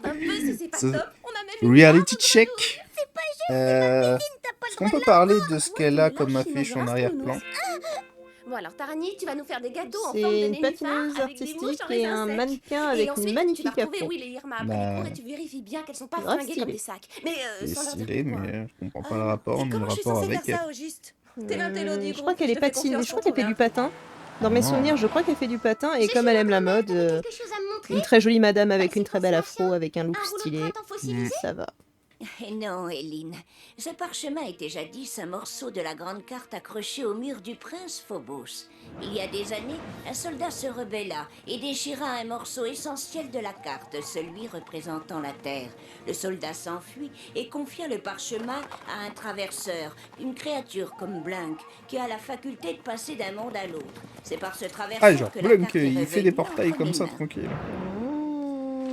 Un peu, si c'est pas top. On a même une
Reality check.
C'est pas juste, c'est ma cuisine, t'as pas le
Est-ce
droit
qu'on peut
de
parler de ce qu'elle a comme affiche en arrière-plan?
Bon alors Tarani, tu vas nous faire des gâteaux en
C'est
forme de
une
nénuphar
patineuse
avec des mouches
artistique
en
et
raisin
un
sec.
mannequin
Et
avec
ensuite,
une magnifique
tu vas retrouver
afro.
Will et Irma après
Bah,
les cours et tu vérifies bien qu'elles sont pas
grave
flinguées comme
stylé.
des sacs. Mais
C'est
sans leur dire
stylé,
pourquoi.
mais je comprends pas le rapport, ni le
Comment je suis
rapport
censée
avec
faire
elle.
ça, au juste?
T'es l'intello du
Je
groupe,
crois qu'elle
je
est
te fais
patine.
confiance
Je crois
pour
qu'elle fait du
trouver un
patin. Dans mes
Non.
souvenirs, je crois qu'elle fait du patin. Et comme elle aime la mode,
quelque chose à me montrer.
une très jolie madame avec une très belle afro, avec un look
Un rouleau de
stylé.
printemps fossilisé.
Ça va.
Et non, Hélène. Ce parchemin était jadis un morceau de la grande carte accrochée au mur du prince Phobos. Il y a des années, un soldat se rebella et déchira un morceau essentiel de la carte, celui représentant la Terre. Le soldat s'enfuit et confia le parchemin à un traverseur, une créature comme Blunk, qui a la faculté de passer d'un monde à l'autre. C'est par ce traverseur
Ah, genre,
que la
Blunk,
carte est
il fait des
revenue
portails
entre
comme
mes
ça,
mains.
tranquille.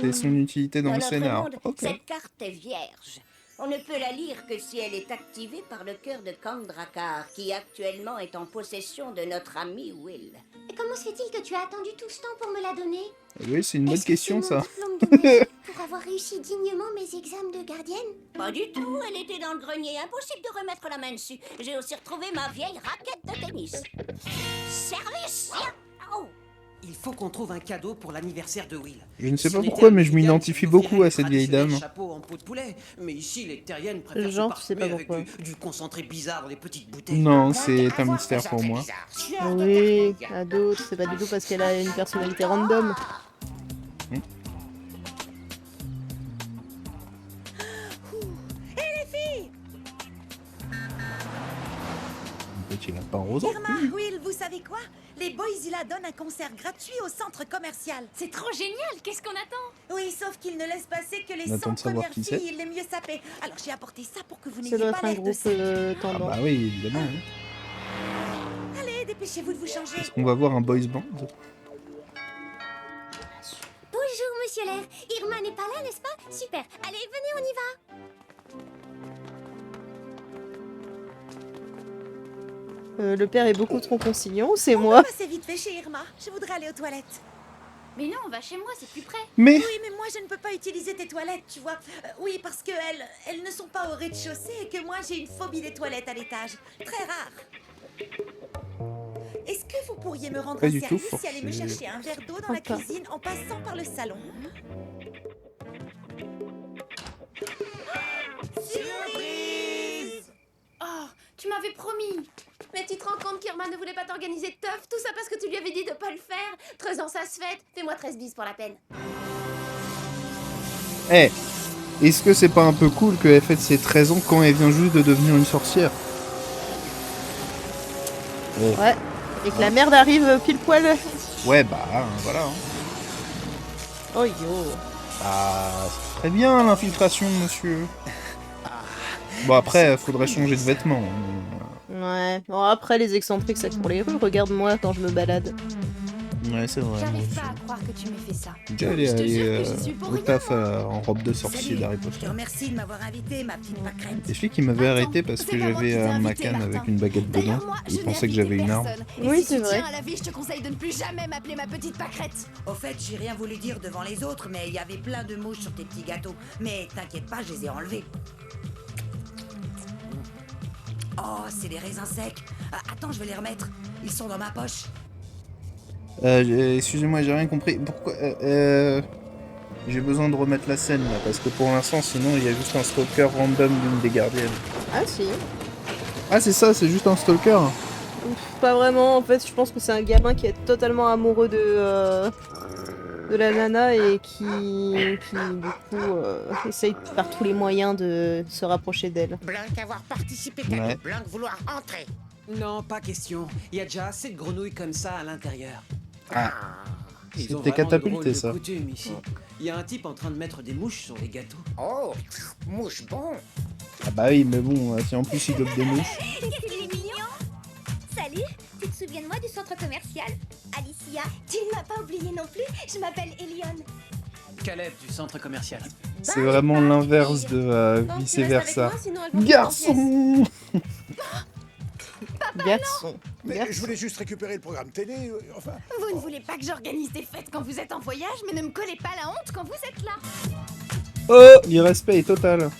C'est son utilité dans
Dans
le
notre
scénar.
monde,
Ok.
cette carte est vierge. On ne peut la lire que si elle est activée par le cœur de Kandrakar, qui actuellement est en possession de notre ami Will.
Et comment se fait-il que tu as attendu tout ce temps pour me la donner?
Oui, c'est une bonne question, ça.
Diplôme de magie pour avoir réussi dignement mes examens de gardienne?
Pas du tout, elle était dans le grenier. Impossible de remettre la main dessus. J'ai aussi retrouvé ma vieille raquette de tennis. Service! Oh.
Il faut qu'on trouve un cadeau pour l'anniversaire de Will.
Je ne sais
Si
pas
on était
pourquoi,
à
mais je
Meridian,
m'identifie
on
beaucoup
offrirait
à cette
le
vieille
traditionnel
dame.
chapeau en peau de poulet. Mais ici, les terriennes préfèrent
Genre,
se
tu sais pas
parfumer avec
pourquoi.
du concentré bizarre dans les petites bouteilles.
Non, c'est un mystère pour moi.
Oui, à d'autres, c'est pas du tout parce qu'elle a une personnalité random.
Hé les filles!
Un petit lapin rose.
Irma, Will, vous savez quoi? Les boys, ils la donnent un concert gratuit au centre commercial.
C'est trop génial, qu'est-ce qu'on attend?
Oui, sauf qu'ils ne laissent passer que les
On
100
attend de savoir
premières
qui c'est.
filles les mieux sapées. Alors j'ai apporté ça pour que vous
Ça
n'ayez
doit
pas
être un
l'air de
groupe
sec.
Ah
tendance.
bah oui, évidemment. Hein.
Allez, dépêchez-vous de vous changer.
Est-ce qu'on va voir un boys band?
Bonjour, monsieur l'air. Irma n'est pas là, n'est-ce pas? Super. Allez, venez, on y va.
Le père est beaucoup trop conciliant, c'est moi.
Passez vite fait chez Irma. Je voudrais aller aux toilettes.
Mais non, on va chez moi, c'est plus près.
Mais...
Oui, mais moi je ne peux pas utiliser tes toilettes, tu vois. Oui, parce que elles ne sont pas au rez-de-chaussée et que moi j'ai une phobie des toilettes à l'étage. Très rare. Est-ce que vous pourriez me rendre
Pas
un
du tout
service et aller me
forcé.
chercher un verre d'eau dans la
Enfin.
cuisine en passant par le salon? Surprise!
Oh, tu m'avais promis.
Mais tu te rends compte qu'Irma ne voulait pas t'organiser de teuf? Tout ça parce que tu lui avais dit de pas le faire? 13 ans, ça se fête. Fais-moi 13 bises pour la peine.
Eh, est-ce que c'est pas un peu cool qu'elle fête ses 13 ans quand elle vient juste de devenir une sorcière? Oh.
Ouais. Et que la merde arrive pile poil.
Ouais, bah, voilà. Hein.
Oh yo.
Bah, c'est très bien l'infiltration, monsieur. Bon, après, faudrait changer de vêtements.
Ouais. Bon, après, les excentriques, ça court les rues. Regarde-moi quand je me balade.
Ouais, c'est vrai. moi
J'arrive
aussi.
pas à croire que tu m'aies fait ça.
Déjà, elle est
Je te jure
allée
que j'y suis pour
au
rien,
taf
moi.
en robe de sorcier
Salut.
d'Harry
Je
Potter.
te remercie de m'avoir invité, ma petite pâquerette.
Les filles qui m'avaient arrêté parce que
c'est pas moi
j'avais
qui t'ai
ma
invité,
canne
Martin.
avec une baguette dedans.
D'ailleurs, moi,
Ils
je
pensaient
n'ai
que j'avais
invité
une arme.
personne. Et
Oui,
si
c'est
tu
vrai.
tiens à la vie, je te conseille de ne plus jamais m'appeler ma petite pâquerette.
Au fait, j'ai rien voulu dire devant les autres, mais il y avait plein de mouches sur tes petits gâteaux. Mais t'inquiète pas, je les ai enlevés. Oh, c'est des raisins secs. Attends, je vais les remettre. Ils sont dans ma poche.
Excusez-moi, j'ai rien compris. Pourquoi j'ai besoin de remettre la scène là, parce que pour l'instant, sinon, il y a juste un stalker random d'une des gardiennes.
Ah si.
Ah, c'est ça, c'est juste un stalker.
Pas vraiment, en fait, je pense que c'est un gamin qui est totalement amoureux de la nana et qui du coup, essaye par tous les moyens de se rapprocher d'elle.
Blink avoir participé qu'à
Ouais.
Blink vouloir entrer.
Non, pas question. Il y a déjà assez de grenouilles comme ça à l'intérieur.
Ah.
Ils ont
C'était
vraiment de drôles
catapulté,
de
ça.
coutumes ici. Il y a un type en train de mettre des mouches sur les gâteaux.
Oh, mouche bon.
Ah bah oui, mais bon, si en plus il gobe des mouches.
C'est mignon. Salut, tu te souviens de moi du centre commercial? Alicia. Tu ne m'as pas oublié non plus, je m'appelle Elione.
Caleb du centre commercial.
C'est vraiment l'inverse de vice versa. Garçon.
Garçon.
Mais je voulais juste récupérer le programme télé, enfin...
Vous ne voulez pas que j'organise des fêtes quand vous êtes en voyage, mais ne me collez pas la honte quand vous êtes là.
Oh, l'irrespect est total.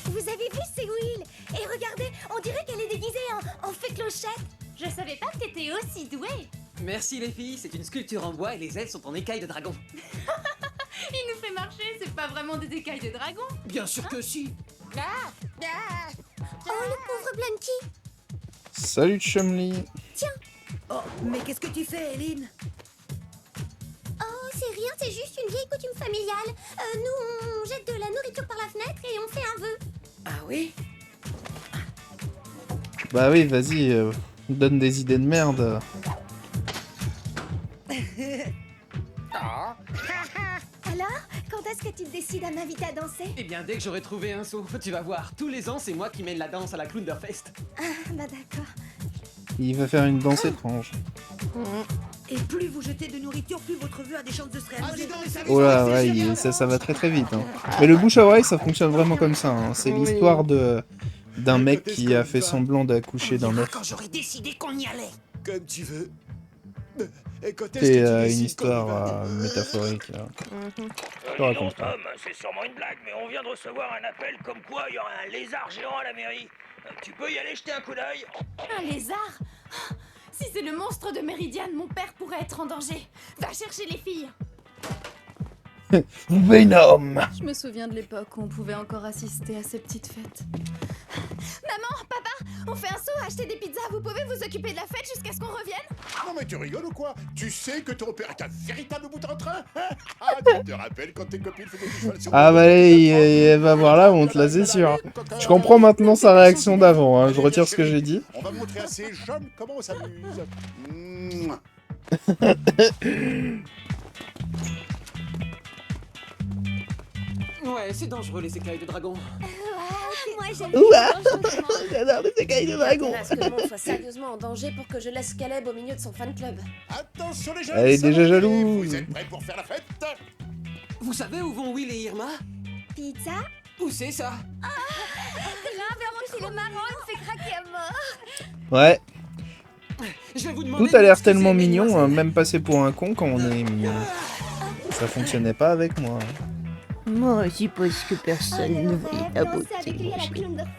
Vous avez vu, c'est Will. Et regardez, on dirait qu'elle est déguisée en fée clochette.
Je savais pas que t'étais aussi douée.
Merci les filles, c'est une sculpture en bois et les ailes sont en écailles de dragon.
Il nous fait marcher, c'est pas vraiment des écailles de dragon.
Bien sûr que si.
Oh, le pauvre Blanky.
Salut Chumley.
Tiens.
Oh, mais qu'est-ce que tu fais, Eline?
Oh, c'est rien, c'est juste une vieille coutume familiale. Nous, on jette de la nourriture par la fenêtre et on fait un vœu.
Ah oui?
Bah oui, vas-y, donne des idées de merde.
Alors, quand est-ce que tu décides à m'inviter à danser?
Eh bien, dès que j'aurai trouvé un saut, tu vas voir. Tous les ans, c'est moi qui mène la danse à la Clownderfest.
Ah, bah d'accord.
Il va faire une danse étrange.
Et plus vous jetez de nourriture, plus votre vœu a des chances de se réaliser.
Oh là, ouais, ça va très très vite. Hein. Mais le bouche à oreille, ça fonctionne vraiment comme ça. Hein. C'est l'histoire d'un mec qui a fait semblant d'accoucher d'un œuf.
Quand j'aurais décidé qu'on y allait.
Comme tu veux. Et quand est-ce que
C'est
tu
une
décides qu'on y va?
histoire métaphorique. Là. Je te raconte pas.
Tom, c'est sûrement une blague, mais on vient de recevoir un appel comme quoi il y aurait un lézard géant à la mairie. Tu peux y aller jeter un coup d'œil?
Un lézard? Oh, si c'est le monstre de Méridiane, mon père pourrait être en danger. Va chercher les filles.
Venom.
Je me souviens de l'époque où on pouvait encore assister à ces petites fêtes. Maman, papa, on fait un saut, acheter des pizzas. Vous pouvez vous occuper de la fête jusqu'à ce qu'on revienne?
Non mais tu rigoles ou quoi? Tu sais que ton père est un véritable bout en train? Ah, tu te rappelles quand tes copines faisaient du cheval sur
Ah bah elle va voir la honte, là c'est sûr. Je comprends maintenant sa réaction d'avant, hein. Je retire ce que j'ai dit.
On va montrer à ces jeunes comment on s'amuse. Mouah.
Ouais, c'est dangereux les écailles de dragon.
Moi, j'aime
J'adore les écailles de dragon.
Il que le monde soit sérieusement en danger pour que je laisse Caleb au milieu de son fan club.
Attention les jeunes,
Elle est
ça
déjà
va aller.
jalouse.
Vous êtes prêts pour faire la fête?
Vous savez où vont Will et Irma?
Pizza?
Où c'est ça?
Grave, c'est le marron, il me fait craquer à mort.
Ouais.
Je vais vous demander
Tout a
de
l'air
m'excuser,
tellement mignon,
mesdemoiselles.
hein, même passer pour un con quand on est mignon. Ça fonctionnait pas avec moi.
Moi aussi, parce que personne ne voyait la beauté.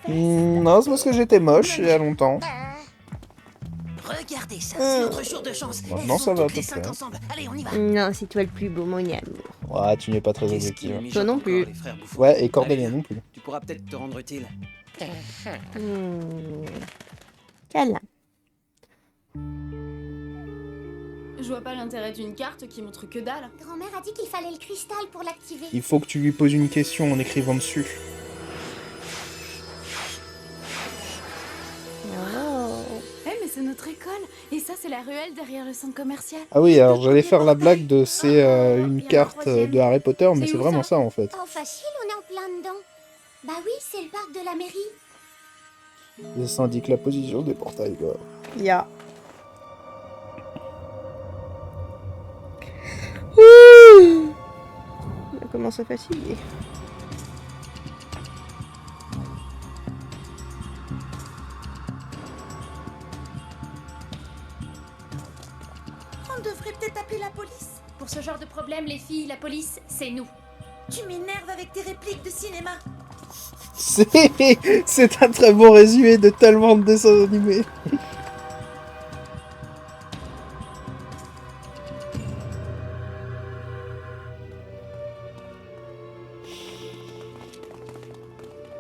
Non, c'est parce que j'étais moche il y a longtemps.
Regardez ça, c'est notre jour de chance.
Maintenant,
Elles
ça
sont
va à
toutes
peu
les 5
près.
ensemble. Allez, on y va.
Non, c'est toi le plus beau, mon amour.
Ouais, tu n'es pas très
Qu'est-ce qui
objectif.
mijote
Toi non
encore,
plus.
les frères bouffons?
Ouais, et Cordelia
Allez,
non plus.
Tu pourras peut-être te rendre utile.
Câlin.
Je vois pas l'intérêt d'une carte qui montre que dalle.
Grand-mère a dit qu'il fallait le cristal pour l'activer.
Il faut que tu lui poses une question en écrivant dessus.
Eh mais c'est notre école. Et ça c'est la ruelle derrière le centre commercial.
Ah oui, alors j'allais faire la blague de c'est une carte de Harry Potter, mais c'est vraiment ça en fait.
Oh, facile, on est en plein dedans. Bah oui, c'est le parc de la mairie.
Ça indique la position des portails. Quoi.
Ya. On commence à fatiguer.
On devrait peut-être appeler la police.
Pour ce genre de problème, les filles, la police, c'est nous.
Tu m'énerves avec tes répliques de cinéma.
C'est un très bon résumé de tellement de dessins animés.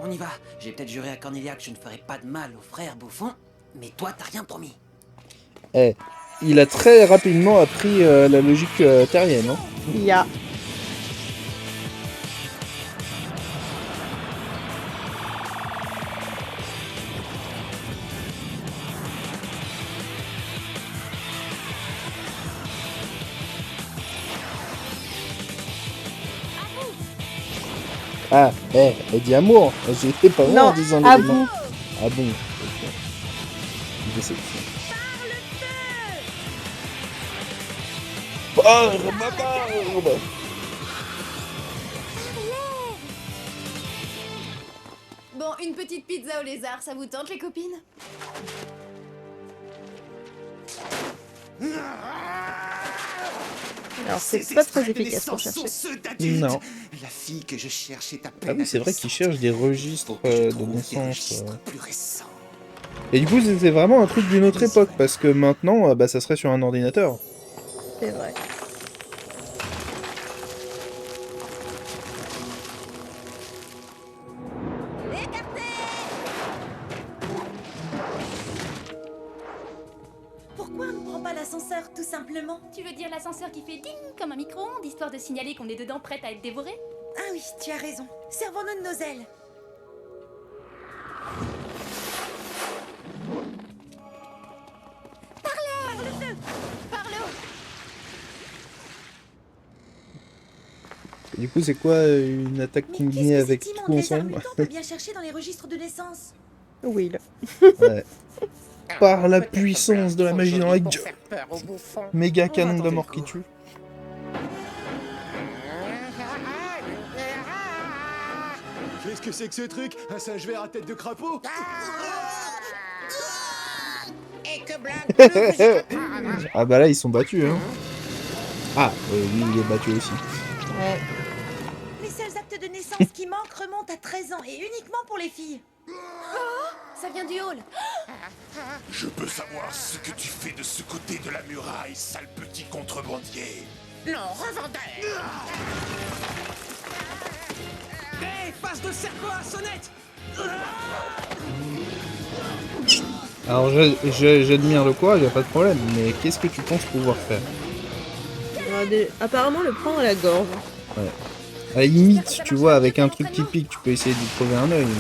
On y va. j'ai peut-être juré à Cornelia que je ne ferais pas de mal aux frères bouffons, mais toi, t'as rien promis.
Eh, il a très rapidement appris la logique terrienne. Hein.
Ya.
Ah, elle dit amour. J'étais pas vrai
Non,
en disant les
à
noms.
bout.
Ah bon. Déception. Barbe, ma barbe.
Bon, une petite pizza au lézard, ça vous tente les copines?
Alors c'est pas très efficace pour chercher.
Non.
La fille que je cherche est à
Ah
peine
oui, c'est vrai qu'il cherche des registres de naissance.
plus récent.
Et du coup, c'est vraiment un truc d'une autre époque, parce que maintenant, bah, ça serait sur un ordinateur.
C'est vrai.
Pourquoi on ne prend pas l'ascenseur, tout simplement?
Tu veux dire l'ascenseur qui fait ding comme un micro-ondes, histoire de signaler qu'on est dedans prête à être dévoré?
Ah oui, tu as raison. Servons-nous de nos ailes.
Et du coup, c'est quoi une attaque combinée avec tout ensemble?
On peut bien chercher dans les registres de naissance.
Oui.
Ouais. Par la puissance de la magie dans la gueule. Méga canon de mort qui tue.
Qu'est-ce que c'est que ce truc? Un singe vert à tête de crapaud?
Et que Blanc
Ah bah là, ils sont battus, hein. Ah, lui, il est battu aussi.
Ouais.
Les seuls actes de naissance qui manquent remontent à 13 ans et uniquement pour les filles.
Ça vient du hall.
Je peux savoir ce que tu fais de ce côté de la muraille, sale petit contrebandier.
Non, revendeur.
Hé, passe de cercle à sonnette.
Alors, j'admire le courage, y a pas de problème, mais qu'est-ce que tu penses pouvoir faire?
Apparemment le prendre à la gorge.
Ouais. À la limite, tu vois, avec un truc qui pique, tu peux essayer de lui crever un œil, mais...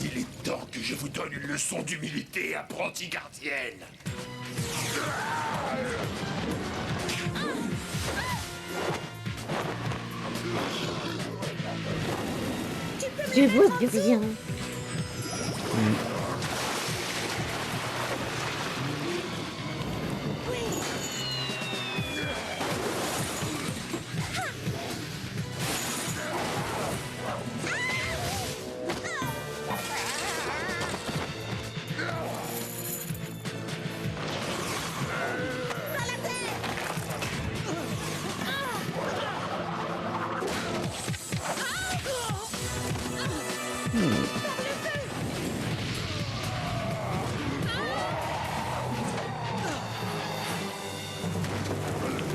Il est temps que je vous donne une leçon d'humilité, apprentie gardienne.
Je vois plus rien.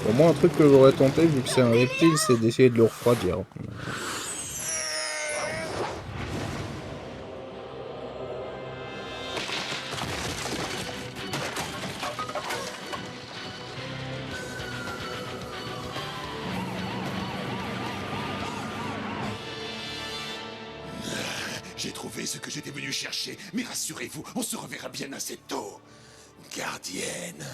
Pour moi, un truc que j'aurais tenté, vu que c'est un reptile, c'est d'essayer de le refroidir.
J'ai trouvé ce que j'étais venu chercher, mais rassurez-vous, on se reverra bien assez tôt. Gardienne.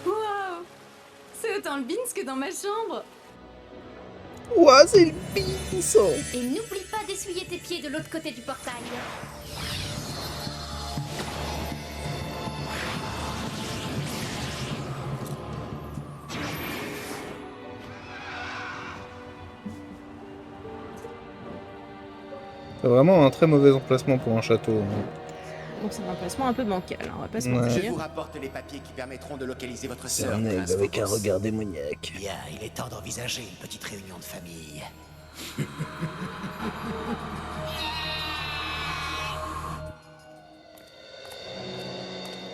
Waouh! C'est autant le beans que dans ma chambre.
Ouah, c'est le pinceau.
Et n'oublie pas d'essuyer tes pieds de l'autre côté du portail.
C'est vraiment un très mauvais emplacement pour un château.
Donc c'est un emplacement un peu bancal, hein, on va pas se
Ouais.
mentir.
Je vous rapporte les papiers qui permettront de localiser votre
C'est
sœur.
un aigle
Prince
avec un
Phobos.
regard démoniaque.
Bien, il est temps d'envisager une petite réunion de famille.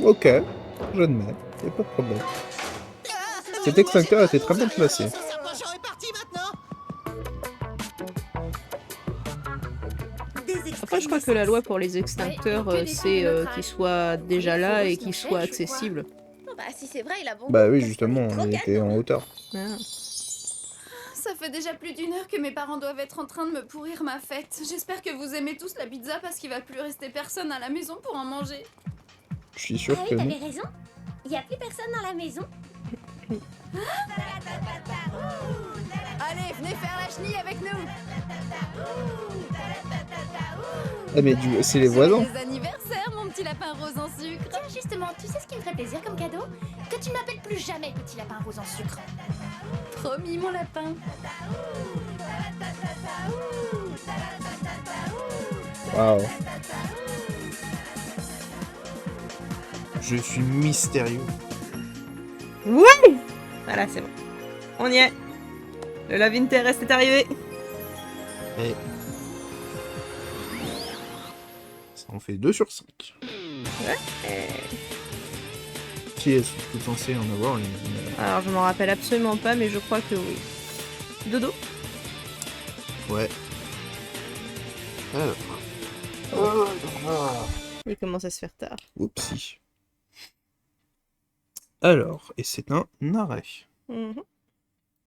Ok. Je admets, y'a pas de problème. Cet extincteur était très bien placé.
Après, je crois que la loi pour les extincteurs, c'est qu'ils soient déjà là et qu'ils soient accessibles.
Bah, si c'est vrai, il a bon.
Bah oui, justement, on était en hauteur.
Ah.
Ça fait déjà plus d'1 heure que mes parents doivent être en train de me pourrir ma fête. J'espère que vous aimez tous la pizza parce qu'il va plus rester personne à la maison pour en manger.
Je suis sûr
Ah
que
oui,
non.
t'avais raison. Il y a plus personne dans la maison.
Allez, venez faire la chenille avec nous.
Ah mais c'est les voisins.
Joyeux anniversaire, mon petit lapin rose en sucre.
Tiens, justement, tu sais ce qui me ferait plaisir comme cadeau? Que tu m'appelles plus jamais petit lapin rose en sucre.
Promis, mon lapin.
Waouh. Je suis mystérieux.
Ouais! Voilà, c'est bon. On y est. Le love interest est arrivé.
Et... ça en fait 2 sur 5.
Ouais.
Si elles sont toutes censées en avoir une.
Alors, je m'en rappelle absolument pas, mais je crois que oui. Dodo?
Ouais.
Il commence à se faire tard.
Oupsie. Alors, et c'est un arrêt.
Mhm.